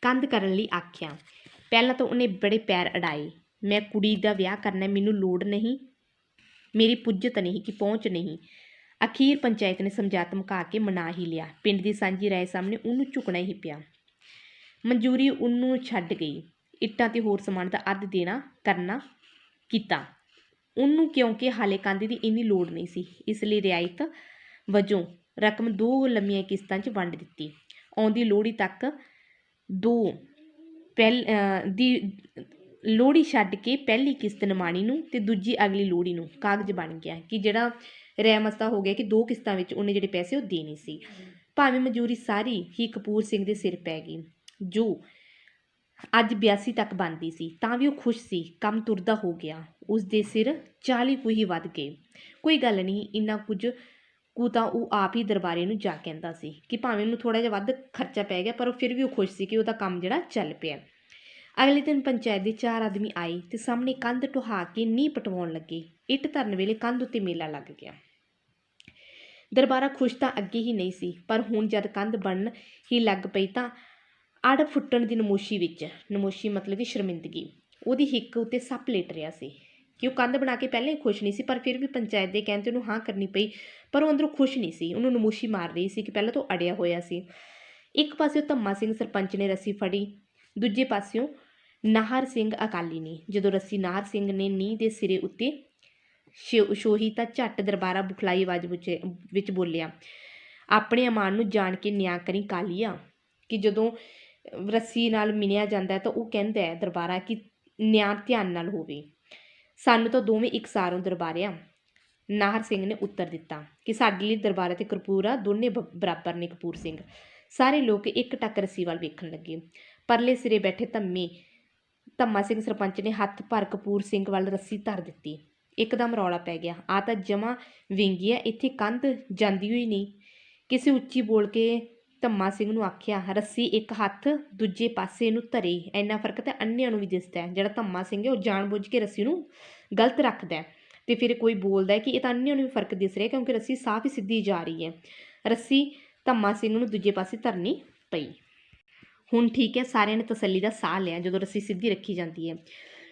ਕੰਧ ਕਰਨ ਲਈ ਆਖਿਆ। ਪਹਿਲਾਂ ਤਾਂ ਉਹਨੇ ਬੜੇ ਪੈਰ ਅੜਾਏ। ਮੈਂ ਕੁੜੀ ਦਾ ਵਿਆਹ ਕਰਨਾ, ਮੈਨੂੰ ਲੋੜ ਨਹੀਂ, ਮੇਰੀ ਪੁੱਜਤ ਨਹੀਂ ਕਿ ਪਹੁੰਚ ਨਹੀਂ। ਅਖੀਰ ਪੰਚਾਇਤ ਨੇ ਸਮਝਾ ਧਮਕਾ ਕੇ ਮਨਾ ਹੀ ਲਿਆ। ਪਿੰਡ ਦੀ ਸਾਂਝੀ ਰਾਏ ਸਾਹਮਣੇ ਉਹਨੂੰ ਝੁਕਣਾ ਹੀ ਪਿਆ। ਮਨਜ਼ੂਰੀ ਉਹਨੂੰ ਛੱਡ ਗਈ। ਇੱਟਾਂ ਤੇ ਹੋਰ ਸਮਾਨ ਦਾ ਅੱਧ ਦੇਣਾ ਕਰਨਾ ਕੀਤਾ ਉਹਨੂੰ, ਕਿਉਂਕਿ ਹਾਲੇ ਕੰਧ ਦੀ ਇੰਨੀ ਲੋੜ ਨਹੀਂ ਸੀ। ਇਸ ਲਈ ਰਿਆਇਤ ਵਜੋਂ ਰਕਮ 2 ਲੰਮੀਆਂ ਕਿਸ਼ਤਾਂ 'ਚ ਵੰਡ ਦਿੱਤੀ। ਆਉਂਦੀ ਲੋਹੜੀ ਤੱਕ 2 ਦੀ ਲੋਹੜੀ ਛੱਡ ਕੇ ਪਹਿਲੀ ਕਿਸ਼ਤ ਨਿਮਾਣੀ ਨੂੰ ਤੇ ਦੂਜੀ ਅਗਲੀ ਲੋਹੜੀ ਨੂੰ। ਕਾਗਜ਼ ਬਣ ਗਿਆ ਕਿ ਜਿਹੜਾ ਰਹਿਮਸਤਾ ਹੋ ਗਿਆ ਕਿ 2 ਕਿਸ਼ਤਾਂ ਵਿੱਚ ਉਹਨੇ ਜਿਹੜੇ ਪੈਸੇ ਉਹ ਦੇਣੇ ਸੀ। ਭਾਵੇਂ ਮਨਜ਼ੂਰੀ ਸਾਰੀ ਹੀ ਕਪੂਰ ਸਿੰਘ ਦੇ ਸਿਰ ਪੈ ਗਈ, ਜੋ ਅੱਜ 82 ਤੱਕ ਬਣਦੀ ਸੀ, ਤਾਂ ਵੀ ਉਹ ਖੁਸ਼ ਸੀ। ਕੰਮ ਤੁਰਦਾ ਹੋ ਗਿਆ। ਉਸ ਦੇ ਸਿਰ 40 ਕੁ ਹੀ ਵੱਧ ਗਏ। ਕੋਈ ਗੱਲ ਨਹੀਂ, ਇੰਨਾ ਕੁਝ ਕੁ ਤਾਂ ਉਹ ਆਪ ਹੀ ਦਰਬਾਰੇ ਨੂੰ ਜਾ ਕਹਿੰਦਾ ਸੀ ਕਿ ਭਾਵੇਂ ਉਹਨੂੰ ਥੋੜ੍ਹਾ ਜਿਹਾ ਵੱਧ ਖਰਚਾ ਪੈ ਗਿਆ, ਪਰ ਫਿਰ ਵੀ ਉਹ ਖੁਸ਼ ਸੀ ਕਿ ਉਹਦਾ ਕੰਮ ਜਿਹੜਾ ਚੱਲ ਪਿਆ। ਅਗਲੇ ਦਿਨ ਪੰਚਾਇਤ ਦੇ 4 ਆਦਮੀ ਆਏ ਤੇ ਸਾਹਮਣੇ ਕੰਧ ਢਹਾ ਕੇ ਨੀਂਹ ਪਟਵਾਉਣ ਲੱਗੇ। ਇੱਟ ਧਰਨ ਵੇਲੇ ਕੰਧ ਉੱਤੇ ਮੇਲਾ ਲੱਗ ਗਿਆ। ਦਰਬਾਰਾ ਖੁਸ਼ ਤਾਂ ਅੱਗੇ ਹੀ ਨਹੀਂ ਸੀ, ਪਰ ਹੁਣ ਜਦ ਕੰਧ ਬਣਨ ਹੀ ਲੱਗ ਪਈ ਤਾਂ ਅੜ ਫੁੱਟਣ ਦੀ ਨਮੋਸ਼ੀ ਵਿੱਚ, ਨਮੋਸ਼ੀ ਮਤਲਬ ਕਿ ਸ਼ਰਮਿੰਦਗੀ, ਉਹਦੀ ਹਿੱਕ ਉੱਤੇ ਸੱਪ ਲੇਟ ਰਿਹਾ ਸੀ। ਕਿ ਉਹ ਕੰਧ ਬਣਾ ਕੇ ਪਹਿਲਾਂ ਹੀ ਖੁਸ਼ ਨਹੀਂ ਸੀ, ਪਰ ਫਿਰ ਵੀ ਪੰਚਾਇਤ ਦੇ ਕਹਿਣ 'ਤੇ ਉਹਨੂੰ ਹਾਂ ਕਰਨੀ ਪਈ। ਪਰ ਉਹ ਅੰਦਰੋਂ ਖੁਸ਼ ਨਹੀਂ ਸੀ। ਉਹਨੂੰ ਨਮੋਸ਼ੀ ਮਾਰ ਰਹੀ ਸੀ ਕਿ ਪਹਿਲਾਂ ਤੋਂ ਅੜਿਆ ਹੋਇਆ ਸੀ। ਇੱਕ ਪਾਸਿਓਂ ਧੰਮਾ ਸਿੰਘ ਸਰਪੰਚ ਨੇ ਰੱਸੀ ਫੜੀ, ਦੂਜੇ ਪਾਸਿਓਂ ਨਾਹਰ ਸਿੰਘ ਅਕਾਲੀ ਨੇ। ਜਦੋਂ ਰੱਸੀ ਨਾਹਰ ਸਿੰਘ ਨੇ ਨੀਂਹ ਦੇ ਸਿਰੇ ਉੱਤੇ ਛੋਹੀ ਤਾਂ ਝੱਟ ਦਰਬਾਰਾ ਬੁਖਲਾਈ ਆਵਾਜ਼ ਵਿੱਚ ਬੋਲਿਆ, ਆਪਣੇ ਅਮਾਨ ਨੂੰ ਜਾਣ ਕੇ ਨਿਆਂ ਕਰੀ ਕਾਲੀਆ। ਕਿ ਜਦੋਂ ਰੱਸੀ ਨਾਲ ਮਿਣਿਆ ਜਾਂਦਾ ਤਾਂ ਉਹ ਕਹਿੰਦਾ ਹੈ ਦਰਬਾਰਾ ਕਿ ਨਿਆਂ ਧਿਆਨ ਨਾਲ ਹੋਵੇ, ਸਾਨੂੰ ਤਾਂ ਦੋਵੇਂ ਇਕਸਾਰੋਂ ਦਰਬਾਰਿਆ। ਨਾਹਰ ਸਿੰਘ ਨੇ ਉੱਤਰ ਦਿੱਤਾ ਕਿ ਸਾਡੇ ਲਈ ਦਰਬਾਰਾ ਤੇ ਕਪੂਰ ਦੋਨੇ ਬਰਾਬਰ ਨੇ ਕਪੂਰ ਸਿੰਘ। ਸਾਰੇ ਲੋਕ ਇੱਕ ਟੱਕ ਰੱਸੀ ਵੱਲ ਵੇਖਣ ਲੱਗੇ। ਪਰਲੇ ਸਿਰੇ ਬੈਠੇ ਧੰਮਾ ਸਿੰਘ ਸਰਪੰਚ ਨੇ ਹੱਥ ਭਰ ਕਪੂਰ ਸਿੰਘ ਵੱਲ ਰੱਸੀ ਧਰ ਦਿੱਤੀ। ਇੱਕਦਮ ਰੌਲਾ ਪੈ ਗਿਆ, ਆ ਤਾਂ ਜਮਾਂ ਵਿੰਗੀ ਆ, ਇੱਥੇ ਕੰਧ ਜਾਂਦੀ ਹੋਈ ਨਹੀਂ। ਕਿਸੇ ਉੱਚੀ ਬੋਲ ਕੇ ਧੰਮਾ ਸਿੰਘ ਨੂੰ ਆਖਿਆ, ਰੱਸੀ ਇੱਕ ਹੱਥ ਦੂਜੇ ਪਾਸੇ ਨੂੰ ਧਰੇ। ਇੰਨਾ ਫਰਕ ਤਾਂ ਅੰਨਿਆਂ ਨੂੰ ਵੀ ਦਿਸਦਾ ਹੈ। ਜਿਹੜਾ ਧੰਮਾ ਸਿੰਘ ਹੈ ਉਹ ਜਾਣ ਬੁੱਝ ਕੇ ਰੱਸੀ ਨੂੰ ਗਲਤ ਰੱਖਦਾ ਹੈ ਅਤੇ ਫਿਰ ਕੋਈ ਬੋਲਦਾ ਕਿ ਇਹ ਤਾਂ ਅੰਨਿਆਂ ਨੂੰ ਵੀ ਫਰਕ ਦਿਸ ਰਿਹਾ ਕਿਉਂਕਿ ਰੱਸੀ ਸਾਫ਼ ਹੀ ਸਿੱਧੀ ਜਾ ਰਹੀ ਹੈ। ਰੱਸੀ ਧੰਮਾ ਸਿੰਘ ਨੂੰ ਦੂਜੇ ਪਾਸੇ ਧਰਨੀ ਪਈ। ਹੁਣ ਠੀਕ ਹੈ, ਸਾਰਿਆਂ ਨੇ ਤਸੱਲੀ ਦਾ ਸਾਹ ਲਿਆ ਜਦੋਂ ਰੱਸੀ ਸਿੱਧੀ ਰੱਖੀ ਜਾਂਦੀ ਹੈ।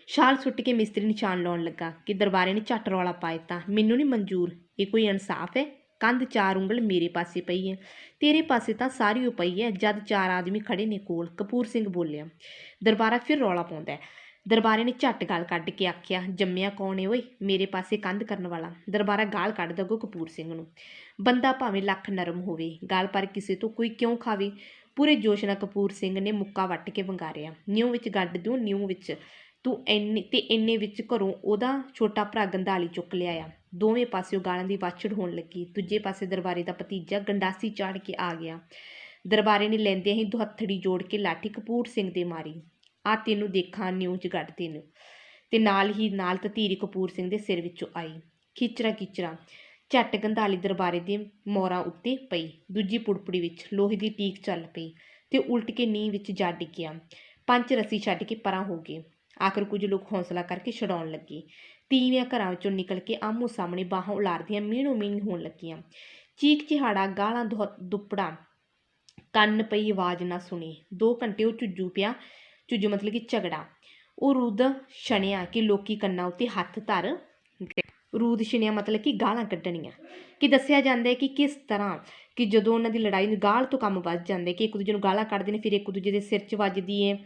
ਛਾਲ ਸੁੱਟ ਕੇ ਮਿਸਤਰੀ ਨਿਸ਼ਾਨ ਲਾਉਣ ਲੱਗਾ ਕਿ ਦਰਬਾਰੇ ਨੇ ਝੱਟ ਰੌਲਾ ਪਾ ਦਿੱਤਾ, ਮੈਨੂੰ ਨਹੀਂ ਮਨਜ਼ੂਰ, ਇਹ ਕੋਈ ਇਨਸਾਫ ਹੈ? ਕੰਧ 4 ਉਂਗਲ ਮੇਰੇ ਪਾਸੇ ਪਈ ਹੈ, ਤੇਰੇ ਪਾਸੇ ਤਾਂ ਸਾਰੀ ਓ ਪਈ ਹੈ। ਜਦ 4 ਆਦਮੀ ਖੜੇ ਨੇ ਕੋਲ, ਕਪੂਰ ਸਿੰਘ ਬੋਲਿਆ। ਦਰਬਾਰਾ ਫਿਰ ਰੌਲਾ ਪਾਉਂਦਾ। ਦਰਬਾਰੇ ਨੇ ਝੱਟ ਗਾਲ ਕੱਢ ਕੇ ਆਖਿਆ, ਜੰਮਿਆ ਕੌਣ ਏ ਓਏ ਮੇਰੇ ਪਾਸੇ ਕੰਧ ਕਰਨ ਵਾਲਾ? ਦਰਬਾਰਾ ਗਾਲ ਕੱਢਦਾ ਅੱਗੋਂ ਕਪੂਰ ਸਿੰਘ ਨੂੰ। ਬੰਦਾ ਭਾਵੇਂ ਲੱਖ ਨਰਮ ਹੋਵੇ, ਗਾਲ ਪਰ ਕਿਸੇ ਤੋਂ ਕੋਈ ਕਿਉਂ ਖਾਵੇ? ਪੂਰੇ ਜੋਸ਼ ਨਾਲ ਕਪੂਰ ਸਿੰਘ ਨੇ ਮੁੱਕਾ ਵੱਟ ਕੇ ਵੰਗਾਰਿਆ, ਨਿਊ ਵਿੱਚ ਗੱਡ ਦਿਓ, ਨਿਊ ਵਿੱਚ ਤੂੰ ਇੰਨੇ ਵਿੱਚ ਘਰੋਂ ਉਹਦਾ ਛੋਟਾ ਭਰਾ ਗੰਧਾਲੀ ਚੁੱਕ ਲਿਆਇਆ। ਦੋਵੇਂ ਪਾਸਿਓਂ ਗਾਲਾਂ ਦੀ ਵਾਛੜ ਹੋਣ ਲੱਗੀ। ਦੂਜੇ ਪਾਸੇ ਦਰਬਾਰੇ ਦਾ ਭਤੀਜਾ ਗੰਡਾਸੀ ਚਾੜ ਕੇ ਆ ਗਿਆ। ਦਰਬਾਰੇ ਨੇ ਲੈਂਦਿਆਂ ਹੀ ਦੁਹੱਥੜੀ ਜੋੜ ਕੇ ਲਾਠੀ ਕਪੂਰ ਸਿੰਘ ਦੇ ਮਾਰੀ, ਆ ਤੈਨੂੰ ਦੇਖਾਂ ਨਿਊ 'ਚ ਗੱਡ ਤੈਨੂੰ। ਤੇ ਨਾਲ ਹੀ ਨਾਲ ਤਤੀਰੀ ਕਪੂਰ ਸਿੰਘ ਦੇ ਸਿਰ ਵਿੱਚੋਂ ਆਈ। ਖਿਚਰਾ ਝੱਟ ਗੰਧਾਲੀ ਦਰਬਾਰੇ ਦੇ ਮੋਰਾਂ ਉੱਤੇ ਪਈ। ਦੂਜੀ ਪੁੜਪੜੀ ਵਿੱਚ ਲੋਹੇ ਦੀ ਟੀਕ ਚੱਲ ਪਈ ਤੇ ਉਲਟ ਕੇ ਨੀਂਹ ਵਿੱਚ ਜਾ ਡਿੱਗਿਆ। ਪੰਜ ਰੱਸੀ ਛੱਡ ਕੇ ਪਰਾਂ ਹੋ ਗਏ। ਆਖਰ ਕੁਝ ਲੋਕ ਹੌਸਲਾ ਕਰਕੇ ਛਡਾਉਣ ਲੱਗੇ। ਤੀਵੀਆਂ ਘਰਾਂ ਵਿੱਚੋਂ ਨਿਕਲ ਕੇ ਆਮੋ ਸਾਹਮਣੇ ਬਾਹਾਂ ਉਲਾਰਦੀਆਂ ਮੀਣੋ ਮੀਣ ਹੋਣ ਲੱਗੀਆਂ। ਚੀਕ ਚਿਹਾੜਾ, ਗਾਲਾਂ, ਦੁੱਪੜਾ, ਕੰਨ ਪਈ ਆਵਾਜ਼ ਨਾ ਸੁਣੀ। 2 ਘੰਟੇ ਉਹ ਝੁੱਜੂ ਪਿਆ। ਝੁੱਜੂ ਮਤਲਬ ਕਿ ਝਗੜਾ। ਉਹ ਰੁੱਧ ਛਣਿਆ ਕਿ ਲੋਕੀ ਕੰਨਾਂ ਉੱਤੇ ਹੱਥ ਧਰ ਰੂਦ ਛਿਣਿਆ ਮਤਲਬ ਕਿ ਗਾਲਾਂ ਕੱਢਣੀਆਂ। ਕਿ ਦੱਸਿਆ ਜਾਂਦਾ ਹੈ ਕਿ ਕਿਸ ਤਰ੍ਹਾਂ ਕਿ ਜਦੋਂ ਉਹਨਾਂ ਦੀ ਲੜਾਈ ਗਾਲ ਤੋਂ ਕੰਮ ਵੱਧ ਜਾਂਦਾ ਕਿ ਇੱਕ ਦੂਜੇ ਨੂੰ ਗਾਲਾਂ ਕੱਢਦੇ ਨੇ, ਫਿਰ ਇੱਕ ਦੂਜੇ ਦੇ ਸਿਰ 'ਚ ਵੱਜਦੀ ਹੈ।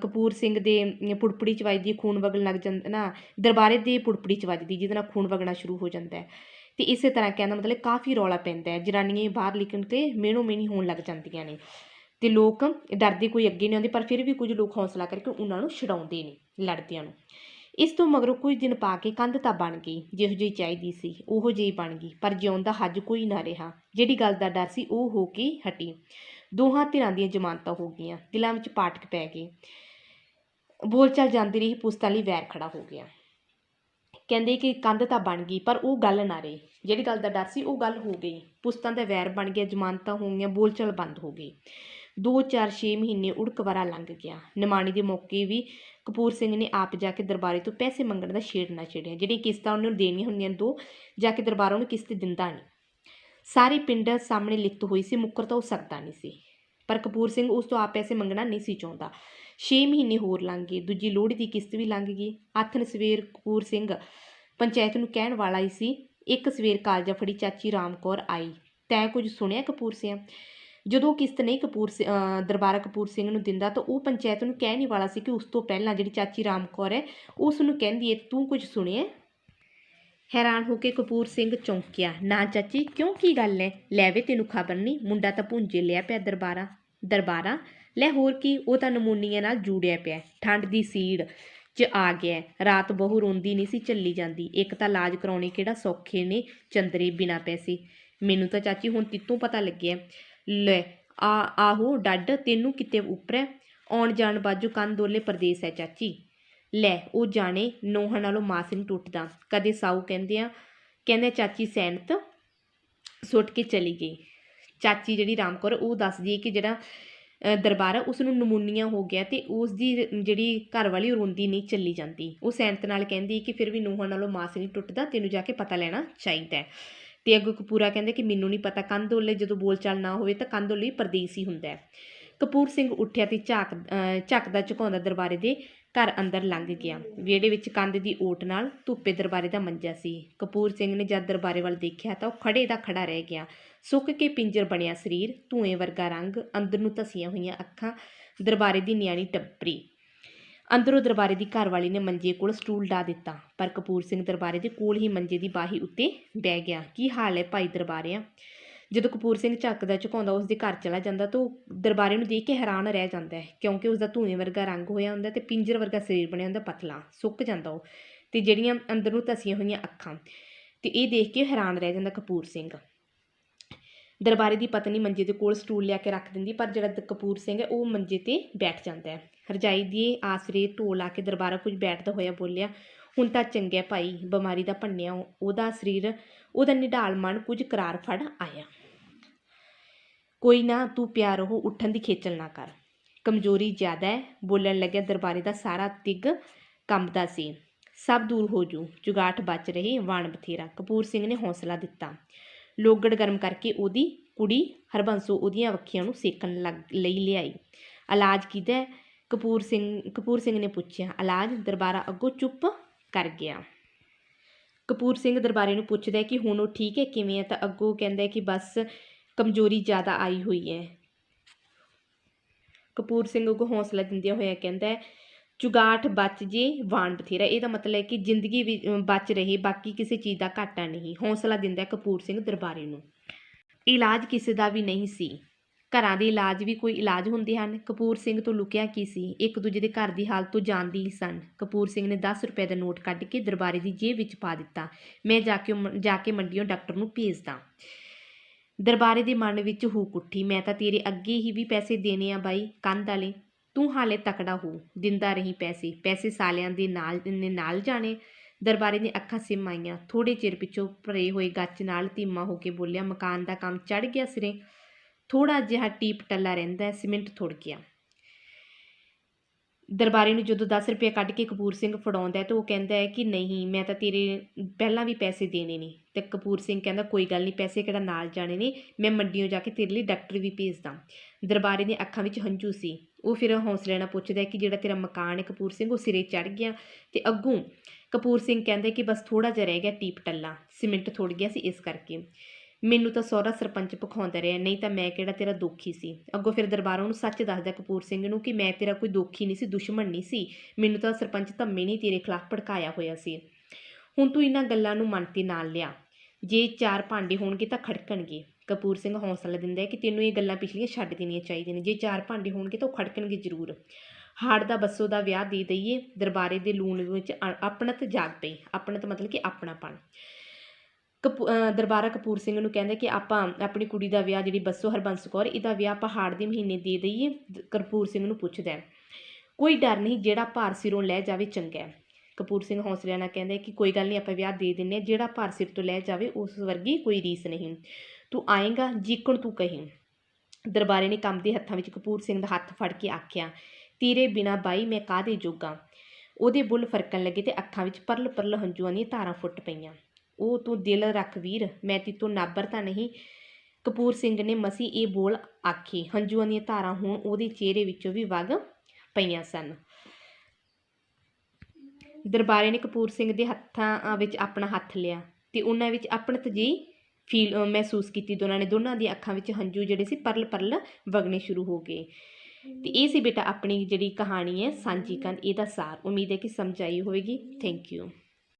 ਕਪੂਰ ਸਿੰਘ ਦੇ ਪੁੜਪੜੀ 'ਚ ਵੱਜਦੀ, ਖੂਨ ਵਗਣ ਲੱਗ ਜਾਂਦਾ ਨਾ, ਦਰਬਾਰੇ ਦੀ ਪੁੜਪੜੀ 'ਚ ਵੱਜਦੀ ਜਿਹਦੇ ਨਾਲ ਖੂਨ ਵਗਣਾ ਸ਼ੁਰੂ ਹੋ ਜਾਂਦਾ ਹੈ। ਅਤੇ ਇਸੇ ਤਰ੍ਹਾਂ ਕਹਿਣ ਦਾ ਮਤਲਬ ਕਾਫੀ ਰੌਲਾ ਪੈਂਦਾ ਹੈ। ਜਨਾਨੀਆਂ ਬਾਹਰ ਨਿਕਲ ਕੇ ਮਿਹਣੋ ਮਿਹਣੀ ਹੋਣ ਲੱਗ ਜਾਂਦੀਆਂ ਨੇ ਅਤੇ ਲੋਕ ਡਰਦੇ ਕੋਈ ਅੱਗੇ ਨਹੀਂ ਆਉਂਦੇ, ਪਰ ਫਿਰ ਵੀ ਕੁਝ ਲੋਕ ਹੌਸਲਾ ਕਰਕੇ ਉਹਨਾਂ ਨੂੰ ਛਡਾਉਂਦੇ ਨੇ ਲੜਦਿਆਂ ਨੂੰ। ਇਸ ਤੋਂ ਮਗਰੋਂ ਕੁਝ ਦਿਨ ਪਾ ਕੇ ਕੰਧ ਤਾਂ ਬਣ ਗਈ, ਜਿਹੋ ਜਿਹੀ ਚਾਹੀਦੀ ਸੀ ਉਹੋ ਜਿਹੀ ਬਣ ਗਈ, ਪਰ ਜਿਉਣ ਦਾ ਹੱਜ ਕੋਈ ਨਾ ਰਿਹਾ। ਜਿਹੜੀ ਗੱਲ ਦਾ ਡਰ ਸੀ ਉਹ ਹੋ ਕੇ ਹਟੀ। ਦੋਹਾਂ ਧਿਰਾਂ ਦੀਆਂ ਜ਼ਮਾਨਤਾਂ ਹੋ ਗਈਆਂ। ਦਿਲਾਂ ਵਿੱਚ ਪਾਟਕ ਪੈ ਗਏ। ਬੋਲਚਾਲ ਜਾਂਦੀ ਰਹੀ। ਪੁਸਤਾਂ ਲਈ ਵੈਰ ਖੜਾ ਹੋ ਗਿਆ। ਕਹਿੰਦੇ ਕਿ ਕੰਧ ਤਾਂ ਬਣ ਗਈ ਪਰ ਉਹ ਗੱਲ ਨਾ ਰਹੀ। ਜਿਹੜੀ ਗੱਲ ਦਾ ਡਰ ਸੀ ਉਹ ਗੱਲ ਹੋ ਗਈ। ਪੁਸਤਾਂ ਦਾ ਵੈਰ ਬਣ ਗਿਆ, ਜ਼ਮਾਨਤਾਂ ਹੋ ਗਈਆਂ, ਬੋਲਚਾਲ ਬੰਦ ਹੋ ਗਈ। 2 4 6 ਮਹੀਨੇ ਉੜਕਵਰਾ ਲੰਘ ਗਿਆ। ਨਿਮਾਣੀ ਦੇ ਮੌਕੇ ਵੀ ਕਪੂਰ ਸਿੰਘ ਨੇ ਆਪ ਜਾ ਕੇ ਦਰਬਾਰੇ ਤੋਂ ਪੈਸੇ ਮੰਗਣ ਦਾ ਛੇੜ ਨਾ ਛੇੜਿਆ। ਜਿਹੜੀਆਂ ਕਿਸ਼ਤਾਂ ਉਹਨੂੰ ਦੇਣੀਆਂ ਹੁੰਦੀਆਂ 2 ਜਾ ਕੇ ਦਰਬਾਰਾ ਉਹਨੂੰ ਕਿਸ਼ਤ ਦਿੰਦਾ ਨਹੀਂ। ਸਾਰੇ ਪਿੰਡ ਸਾਹਮਣੇ ਲਿਖਤ ਹੋਈ ਸੀ, ਮੁੱਕਰ ਤਾਂ ਉਹ ਸਕਦਾ ਨਹੀਂ ਸੀ, ਪਰ ਕਪੂਰ ਸਿੰਘ ਉਸ ਤੋਂ ਆਪ ਪੈਸੇ ਮੰਗਣਾ ਨਹੀਂ ਸੀ ਚਾਹੁੰਦਾ। 6 ਮਹੀਨੇ ਹੋਰ ਲੰਘ ਗਏ। ਦੂਜੀ ਲੋਹੜੀ ਦੀ ਕਿਸ਼ਤ ਵੀ ਲੰਘ ਗਈ। ਆਥਣ ਸਵੇਰ ਕਪੂਰ ਸਿੰਘ ਪੰਚਾਇਤ ਨੂੰ ਕਹਿਣ ਵਾਲਾ ਹੀ ਸੀ। ਇੱਕ ਸਵੇਰ ਕਾਲਜਾ ਫੜੀ ਚਾਚੀ ਰਾਮ ਕੌਰ ਆਈ, ਤੈਂ ਕੁਝ ਸੁਣਿਆ ਕਪੂਰ ਸਿੰਘ? ਜਦੋਂ ਕਿਸ਼ਤ ਨਹੀਂ ਦਰਬਾਰਾ ਕਪੂਰ ਸਿੰਘ ਨੂੰ ਦਿੰਦਾ ਤਾਂ ਉਹ ਪੰਚਾਇਤ ਨੂੰ ਕਹਿਣ ਹੀ ਵਾਲਾ ਸੀ ਕਿ ਉਸ ਤੋਂ ਪਹਿਲਾਂ ਜਿਹੜੀ ਚਾਚੀ ਰਾਮ ਕੌਰ ਹੈ ਉਸ ਨੂੰ ਕਹਿੰਦੀ ਹੈ, ਤੂੰ ਕੁਝ ਸੁਣਿਆ? ਹੈਰਾਨ ਹੋ ਕੇ ਕਪੂਰ ਸਿੰਘ ਚੌਂਕਿਆ, ਨਾ ਚਾਚੀ, ਕਿਉਂ, ਕੀ ਗੱਲ ਹੈ? ਲੈ ਵੇ, ਤੈਨੂੰ ਖਬਰ ਨਹੀਂ? ਮੁੰਡਾ ਤਾਂ ਭੁੰਜੇ ਲਿਆ ਪਿਆ ਦਰਬਾਰਾ ਲੈ ਹੋਰ ਕੀ, ਉਹ ਤਾਂ ਨਮੂਨੀਆਂ ਨਾਲ ਜੂੜਿਆ ਪਿਆ, ਠੰਡ ਦੀ ਸੀੜ 'ਚ ਆ ਗਿਆ। ਰਾਤ ਬਹੂ ਰੋਂਦੀ ਨਹੀਂ ਸੀ ਚੱਲੀ ਜਾਂਦੀ। ਇੱਕ ਤਾਂ ਇਲਾਜ ਕਰਾਉਣੇ ਕਿਹੜਾ ਸੌਖੇ ਨੇ ਚੰਦਰੇ, ਬਿਨਾਂ ਪੈਸੇ। ਮੈਨੂੰ ਤਾਂ ਚਾਚੀ ਹੁਣ ਤਿੱਤੋਂ ਪਤਾ ਲੱਗਿਆ। ਲੈ ਆਹੋ ਡੱਡ, ਤੈਨੂੰ ਕਿਤੇ ਉੱਪਰ ਆਉਣ ਜਾਣ ਬਾਜੂ ਕੰਦੋਲੇ ਪ੍ਰਦੇਸ਼ ਹੈ ਚਾਚੀ। ਲੈ ਉਹ ਜਾਣੇ ਨੋਹਾਂ ਨਾਲੋਂ ਮਾਸ ਨਹੀਂ ਟੁੱਟਦਾ। ਕਦੇ ਸਾਊ ਕਹਿੰਦੇ ਚਾਚੀ ਸੈਨਤ ਸੁੱਟ ਕੇ ਚਲੀ ਗਈ। ਚਾਚੀ ਜਿਹੜੀ ਰਾਮ ਕੌਰ ਉਹ ਦੱਸਦੀ ਹੈ ਕਿ ਜਿਹੜਾ ਦਰਬਾਰਾ ਉਸ ਨੂੰ ਨਮੂਨੀਆ ਹੋ ਗਿਆ ਅਤੇ ਉਸ ਦੀ ਜਿਹੜੀ ਘਰ ਵਾਲੀ ਉਹ ਰੋਂਦੀ ਨਹੀਂ ਚੱਲੀ ਜਾਂਦੀ। ਉਹ ਸੈਨਤ ਨਾਲ ਕਹਿੰਦੀ ਕਿ ਫਿਰ ਵੀ ਨੋਹਾਂ ਨਾਲੋਂ ਮਾਸ ਨਹੀਂ ਟੁੱਟਦਾ, ਤੈਨੂੰ ਜਾ ਕੇ ਪਤਾ ਲੈਣਾ ਚਾਹੀਦਾ। ਅਤੇ ਅੱਗੋਂ ਕਪੂਰਾ ਕਹਿੰਦਾ ਕਿ ਮੈਨੂੰ ਨਹੀਂ ਪਤਾ, ਕੰਦੋਲੇ ਜਦੋਂ ਬੋਲਚਾਲ ਨਾ ਹੋਵੇ ਤਾਂ ਕੰਦੋਲੇ ਪ੍ਰਦੇਸ਼ ਹੀ ਹੁੰਦਾ ਹੈ। ਕਪੂਰ ਸਿੰਘ ਉੱਠਿਆ ਅਤੇ ਝੱਕਦਾ ਝੁਕਾਉਂਦਾ ਦਰਬਾਰੇ ਦੇ ਘਰ ਅੰਦਰ ਲੰਘ ਗਿਆ। ਵਿਹੜੇ ਵਿੱਚ ਕੰਧ ਦੀ ਓਟ ਨਾਲ ਧੁੱਪੇ ਦਰਬਾਰੇ ਦਾ ਮੰਜਾ ਸੀ। ਕਪੂਰ ਸਿੰਘ ਨੇ ਜਦ ਦਰਬਾਰੇ ਵੱਲ ਦੇਖਿਆ ਤਾਂ ਉਹ ਖੜੇ ਦਾ ਖੜਾ ਰਹਿ ਗਿਆ। ਸੁੱਕ ਕੇ ਪਿੰਜਰ ਬਣਿਆ ਸਰੀਰ, ਧੂਏ ਵਰਗਾ ਰੰਗ, ਅੰਦਰ ਨੂੰ ਧਸੀਆਂ ਹੋਈਆਂ ਅੱਖਾਂ, ਦਰਬਾਰੇ ਦੀ ਨਿਆਣੀ ਟੱਬਰੀ। ਅੰਦਰੋਂ ਦਰਬਾਰੇ ਦੀ ਘਰਵਾਲੀ ਨੇ ਮੰਜੇ ਕੋਲ ਸਟੂਲ ਢਾ ਦਿੱਤਾ, ਪਰ ਕਪੂਰ ਸਿੰਘ ਦਰਬਾਰੇ ਦੇ ਕੋਲ ਹੀ ਮੰਜੇ ਦੀ ਬਾਹੀ ਉੱਤੇ ਬਹਿ ਗਿਆ। ਕੀ ਹਾਲ ਹੈ ਭਾਈ ਦਰਬਾਰਿਆ? ਜਦੋਂ ਕਪੂਰ ਸਿੰਘ ਝੱਕਦਾ ਝੁਕਾਉਂਦਾ ਉਸ ਦੇ ਘਰ ਚਲਾ ਜਾਂਦਾ ਤਾਂ ਉਹ ਦਰਬਾਰੇ ਨੂੰ ਦੇਖ ਕੇ ਹੈਰਾਨ ਰਹਿ ਜਾਂਦਾ ਹੈ, ਕਿਉਂਕਿ ਉਸਦਾ ਧੂਏ ਵਰਗਾ ਰੰਗ ਹੋਇਆ ਹੁੰਦਾ ਅਤੇ ਪਿੰਜਰ ਵਰਗਾ ਸਰੀਰ ਬਣਿਆ ਹੁੰਦਾ, ਪਤਲਾ ਸੁੱਕ ਜਾਂਦਾ ਉਹ, ਅਤੇ ਜਿਹੜੀਆਂ ਅੰਦਰ ਨੂੰ ਧਸੀਆਂ ਹੋਈਆਂ ਅੱਖਾਂ, ਅਤੇ ਇਹ ਦੇਖ ਕੇ ਹੈਰਾਨ ਰਹਿ ਜਾਂਦਾ ਕਪੂਰ ਸਿੰਘ। ਦਰਬਾਰੇ ਦੀ ਪਤਨੀ ਮੰਜੇ ਦੇ ਕੋਲ ਸਟੂਲ ਲਿਆ ਕੇ ਰੱਖ ਦਿੰਦੀ, ਪਰ ਜਿਹੜਾ ਕਪੂਰ ਸਿੰਘ ਹੈ ਉਹ ਮੰਜੇ 'ਤੇ ਬੈਠ ਜਾਂਦਾ ਹੈ। ਰਜਾਈ ਦੀ ਆਸਰੇ ਢੋ ਲਾ ਕੇ ਦਰਬਾਰਾ ਕੁਝ ਬੈਠਦਾ ਹੋਇਆ ਬੋਲਿਆ, ਹੁਣ ਤਾਂ ਚੰਗਾ ਭਾਈ, ਬਿਮਾਰੀ ਦਾ ਭੰਨਿਆ ਉਹਦਾ ਸਰੀਰ, ਉਹਦਾ ਨਿਢਾਲ ਮਨ ਕੁਝ ਕਰਾਰ ਫੜ ਆਇਆ। ਕੋਈ ਨਾ, ਤੂੰ ਪਿਆ ਰਹੋ, ਉੱਠਣ ਦੀ ਖੇਚਲ ਨਾ ਕਰ, ਕਮਜ਼ੋਰੀ ਜ਼ਿਆਦਾ ਹੈ। ਬੋਲਣ ਲੱਗਿਆ ਦਰਬਾਰੇ ਦਾ ਸਾਰਾ ਤਿੱਗ ਕੰਬਦਾ ਸੀ। ਸਭ ਦੂਰ ਹੋ ਜੂ, ਜੁਗਾਠ ਬਚ ਰਹੀ, ਵਾਣ ਬਥੇਰਾ। ਕਪੂਰ ਸਿੰਘ ਨੇ ਹੌਸਲਾ ਦਿੱਤਾ। ਲੋਗੜ ਗਰਮ ਕਰਕੇ ਉਹਦੀ ਕੁੜੀ ਹਰਬੰਸੋ ਉਹਦੀਆਂ ਵੱਖੀਆਂ ਨੂੰ ਸੇਕਣ ਲਈ ਲਿਆਈ। ਇਲਾਜ ਕਿਹਦਾ? ਕਪੂਰ ਸਿੰਘ ਨੇ ਪੁੱਛਿਆ। ਇਲਾਜ? ਦਰਬਾਰਾ ਅੱਗੋਂ ਚੁੱਪ ਕਰ ਗਿਆ। ਕਪੂਰ ਸਿੰਘ ਦਰਬਾਰੇ ਨੂੰ ਪੁੱਛਦਾ ਕਿ ਹੁਣ ਉਹ ਠੀਕ ਹੈ, ਕਿਵੇਂ ਹੈ, ਤਾਂ ਅੱਗੋਂ ਕਹਿੰਦਾ ਕਿ ਬਸ ਕਮਜ਼ੋਰੀ ਜ਼ਿਆਦਾ ਆਈ ਹੋਈ ਹੈ। ਕਪੂਰ ਸਿੰਘ ਅੱਗੋਂ ਹੌਸਲਾ ਦਿੰਦਿਆਂ ਹੋਇਆ ਕਹਿੰਦਾ, ਚੁਗਾਠ ਬਚ ਜੇ, ਵਾਣ ਬਥੇਰਾ। ਇਹਦਾ ਮਤਲਬ ਹੈ ਕਿ ਜ਼ਿੰਦਗੀ ਵੀ ਬਚ ਰਹੇ, ਬਾਕੀ ਕਿਸੇ ਚੀਜ਼ ਦਾ ਘਾਟਾ ਨਹੀਂ। ਹੌਸਲਾ ਦਿੰਦਾ ਕਪੂਰ ਸਿੰਘ ਦਰਬਾਰੇ ਨੂੰ। ਇਲਾਜ ਕਿਸੇ ਦਾ ਵੀ ਨਹੀਂ ਸੀ। ਘਰਾਂ ਦੇ ਇਲਾਜ ਵੀ ਕੋਈ ਇਲਾਜ ਹੁੰਦੇ ਹਨ। ਕਪੂਰ ਸਿੰਘ ਤੋਂ ਲੁਕਿਆ ਕੀ ਸੀ? ਇੱਕ ਦੂਜੇ ਦੇ ਘਰ ਦੀ ਹਾਲਤ ਤੋਂ ਜਾਣਦੇ ਹੀ ਸਨ। ਕਪੂਰ ਸਿੰਘ ਨੇ 10 ਰੁਪਏ ਦਾ ਨੋਟ ਕੱਢ ਕੇ ਦਰਬਾਰੇ ਦੀ ਜੇਬ ਵਿੱਚ ਪਾ ਦਿੱਤਾ। ਮੈਂ ਜਾ ਕੇ ਮੰਡੀਓਂ ਡਾਕਟਰ ਨੂੰ ਭੇਜਦਾ। ਦਰਬਾਰੇ ਦੇ ਮਨ ਵਿੱਚ ਹੂਕ ਉੱਠੀ, ਮੈਂ ਤਾਂ ਤੇਰੇ ਅੱਗੇ ਹੀ ਵੀ ਪੈਸੇ ਦੇਣੇ ਆ ਬਾਈ, ਕੰਧ ਵਾਲੇ। ਤੂੰ ਹਾਲੇ ਤਕੜਾ ਹੋ, ਦਿੰਦਾ ਰਹੀ ਪੈਸੇ ਸਾਲਿਆਂ ਦੇ ਨਾਲ ਜਾਣੇ। ਦਰਬਾਰੇ ਦੀਆਂ ਅੱਖਾਂ ਸਿਮ ਆਈਆਂ। ਥੋੜ੍ਹੇ ਚਿਰ ਪਿੱਛੋਂ ਭਰੇ ਹੋਏ ਗੱਚ ਨਾਲ ਧੀਮਾ ਹੋ ਕੇ ਬੋਲਿਆ, ਮਕਾਨ ਦਾ ਕੰਮ ਚੜ੍ਹ ਗਿਆ ਸਿਰੇ, ਥੋੜ੍ਹਾ ਜਿਹਾ ਟੀਪ ਟੱਲਾ ਰਹਿੰਦਾ, ਸੀਮਿੰਟ ਥੁੜ ਗਿਆ। ਦਰਬਾਰੇ ਨੂੰ ਜਦੋਂ 10 ਰੁਪਏ ਕੱਢ ਕੇ ਕਪੂਰ ਸਿੰਘ ਫੜਾਉਂਦਾ ਤਾਂ ਉਹ ਕਹਿੰਦਾ ਹੈ ਕਿ ਨਹੀਂ, ਮੈਂ ਤਾਂ ਤੇਰੇ ਪਹਿਲਾਂ ਵੀ ਪੈਸੇ ਦੇਣੇ ਨੇ। ਅਤੇ ਕਪੂਰ ਸਿੰਘ ਕਹਿੰਦਾ, ਕੋਈ ਗੱਲ ਨਹੀਂ, ਪੈਸੇ ਕਿਹੜਾ ਨਾਲ ਜਾਣੇ ਨੇ, ਮੈਂ ਮੰਡੀਓਂ ਜਾ ਕੇ ਤੇਰੇ ਲਈ ਡਾਕਟਰ ਵੀ ਭੇਜਦਾ। ਦਰਬਾਰੇ ਦੀਆਂ ਅੱਖਾਂ ਵਿੱਚ ਹੰਝੂ ਸੀ। ਉਹ ਫਿਰ ਹੌਸਲੇ ਨਾਲ ਪੁੱਛਦਾ ਕਿ ਜਿਹੜਾ ਤੇਰਾ ਮਕਾਨ ਹੈ ਕਪੂਰ ਸਿੰਘ, ਉਹ ਸਿਰੇ ਚੜ੍ਹ ਗਿਆ? ਅਤੇ ਅੱਗੋਂ ਕਪੂਰ ਸਿੰਘ ਕਹਿੰਦਾ ਕਿ ਬਸ ਥੋੜ੍ਹਾ ਜਿਹਾ ਰਹਿ ਗਿਆ ਟੀਪ ਟੱਲਾ, ਸੀਮਿੰਟ ਥੁੜ ਗਿਆ ਸੀ ਇਸ ਕਰਕੇ। ਮੈਨੂੰ ਤਾਂ ਸਹੁਰਾ ਸਰਪੰਚ ਭਖਾਉਂਦਾ ਰਿਹਾ, ਨਹੀਂ ਤਾਂ ਮੈਂ ਕਿਹੜਾ ਤੇਰਾ ਦੋਖੀ ਸੀ। ਅੱਗੋਂ ਫਿਰ ਦਰਬਾਰਾ ਨੂੰ ਸੱਚ ਦੱਸਦਾ ਕਪੂਰ ਸਿੰਘ ਨੂੰ ਕਿ ਮੈਂ ਤੇਰਾ ਕੋਈ ਦੋਖੀ ਨਹੀਂ ਸੀ, ਦੁਸ਼ਮਣ ਨਹੀਂ ਸੀ। ਮੈਨੂੰ ਤਾਂ ਸਰਪੰਚ ਧੰਮੇ ਨੇ ਤੇਰੇ ਖਿਲਾਫ ਭੜਕਾਇਆ ਹੋਇਆ ਸੀ। ਹੁਣ ਤੂੰ ਇਹਨਾਂ ਗੱਲਾਂ ਨੂੰ ਮਨ 'ਤੇ ਨਾਲ ਲਿਆ, ਜੇ 4 ਭਾਂਡੇ ਹੋਣਗੇ ਤਾਂ ਖੜਕਣਗੇ। ਕਪੂਰ ਸਿੰਘ ਹੌਸਲਾ ਦਿੰਦਾ ਕਿ ਤੈਨੂੰ ਇਹ ਗੱਲਾਂ ਪਿਛਲੀਆਂ ਛੱਡ ਦੇਣੀਆਂ ਚਾਹੀਦੀਆਂ ਨੇ। ਜੇ 4 ਭਾਂਡੇ ਹੋਣਗੇ ਤਾਂ ਉਹ ਖੜਕਣਗੇ ਜ਼ਰੂਰ। ਹਾੜ ਦਾ ਬੱਸੋ ਦਾ ਵਿਆਹ ਦੇ ਦਈਏ। ਦਰਬਾਰੇ ਦੇ ਲੂਣ ਵਿੱਚ ਆਪਣਤ ਜਾਗ ਪਈ। ਆਪਣਤ ਮਤਲਬ ਕਿ ਆਪਣਾਪਣ। ਦਰਬਾਰਾ ਕਪੂਰ ਸਿੰਘ ਨੂੰ ਕਹਿੰਦਾ ਕਿ ਆਪਾਂ ਆਪਣੀ ਕੁੜੀ ਦਾ ਵਿਆਹ, ਜਿਹੜੀ ਬੱਸੋ ਹਰਬੰਸ ਕੌਰ, ਇਹਦਾ ਵਿਆਹ ਆਪਾਂ ਹਾੜ ਦੇ ਮਹੀਨੇ ਦੇ ਦਈਏ। ਕਪੂਰ ਸਿੰਘ ਨੂੰ ਪੁੱਛਦਾ, ਕੋਈ ਡਰ ਨਹੀਂ, ਜਿਹੜਾ ਭਾਰ ਸਿਰੋਂ ਲੈ ਜਾਵੇ ਚੰਗਾ। ਕਪੂਰ ਸਿੰਘ ਹੌਸਲੇ ਨਾਲ ਕਹਿੰਦਾ ਕਿ ਕੋਈ ਗੱਲ ਨਹੀਂ, ਆਪਾਂ ਵਿਆਹ ਦੇ ਦਿੰਦੇ ਹਾਂ, ਜਿਹੜਾ ਭਾਰ ਸਿਰ ਤੋਂ ਲੈ ਜਾਵੇ ਉਸ ਵਰਗੀ ਕੋਈ ਰੀਸ ਨਹੀਂ। ਤੂੰ ਆਏਂਗਾ ਜਿੱਕਣ ਤੂੰ ਕਹੀਂ। ਦਰਬਾਰੇ ਨੇ ਕੰਬਦੇ ਹੱਥਾਂ ਵਿੱਚ ਕਪੂਰ ਸਿੰਘ ਦਾ ਹੱਥ ਫੜ ਕੇ ਆਖਿਆ, ਤੇਰੇ ਬਿਨਾਂ ਬਾਈ ਮੈਂ ਕਾਹਦੇ ਜੋਗਾ। ਉਹਦੇ ਬੁੱਲ ਫਰਕਣ ਲੱਗੇ ਅਤੇ ਅੱਖਾਂ ਵਿੱਚ ਪਰਲ ਪਰਲ ਹੰਝੂਆਂ ਦੀਆਂ ਧਾਰਾਂ ਫੁੱਟ ਪਈਆਂ। ਉਹ ਤੂੰ ਦਿਲ ਰੱਖ ਵੀਰ, ਮੈਂ ਤੇਤੋਂ ਨਾਬਰ ਤਾਂ ਨਹੀਂ। ਕਪੂਰ ਸਿੰਘ ਨੇ ਮਸੀਂ ਇਹ ਬੋਲ ਆਖੇ। ਹੰਝੂਆਂ ਦੀਆਂ ਧਾਰਾਂ ਹੁਣ ਉਹਦੇ ਚਿਹਰੇ ਵਿੱਚੋਂ ਵੀ ਵਗ ਪਈਆਂ ਸਨ। ਦਰਬਾਰੇ ਨੇ ਕਪੂਰ ਸਿੰਘ ਦੇ ਹੱਥਾਂ ਵਿੱਚ ਆਪਣਾ ਹੱਥ ਲਿਆ ਅਤੇ ਉਹਨਾਂ ਵਿੱਚ ਆਪਣਤ ਜਿਹੀ ਮਹਿਸੂਸ ਕੀਤੀ। ਦੋਨਾਂ ਦੀਆਂ ਅੱਖਾਂ ਵਿੱਚ ਹੰਝੂ ਜਿਹੜੇ ਸੀ ਪਰਲ ਪਰਲ ਵਗਣੇ ਸ਼ੁਰੂ ਹੋ ਗਏ। ਅਤੇ ਇਹ ਸੀ ਬੇਟਾ ਆਪਣੀ ਜਿਹੜੀ ਕਹਾਣੀ ਹੈ ਸਾਂਝੀ ਕੰਧ, ਇਹਦਾ ਸਾਰ। ਉਮੀਦ ਹੈ ਕਿ ਸਮਝ ਆਈ ਹੋਵੇਗੀ। Thank you.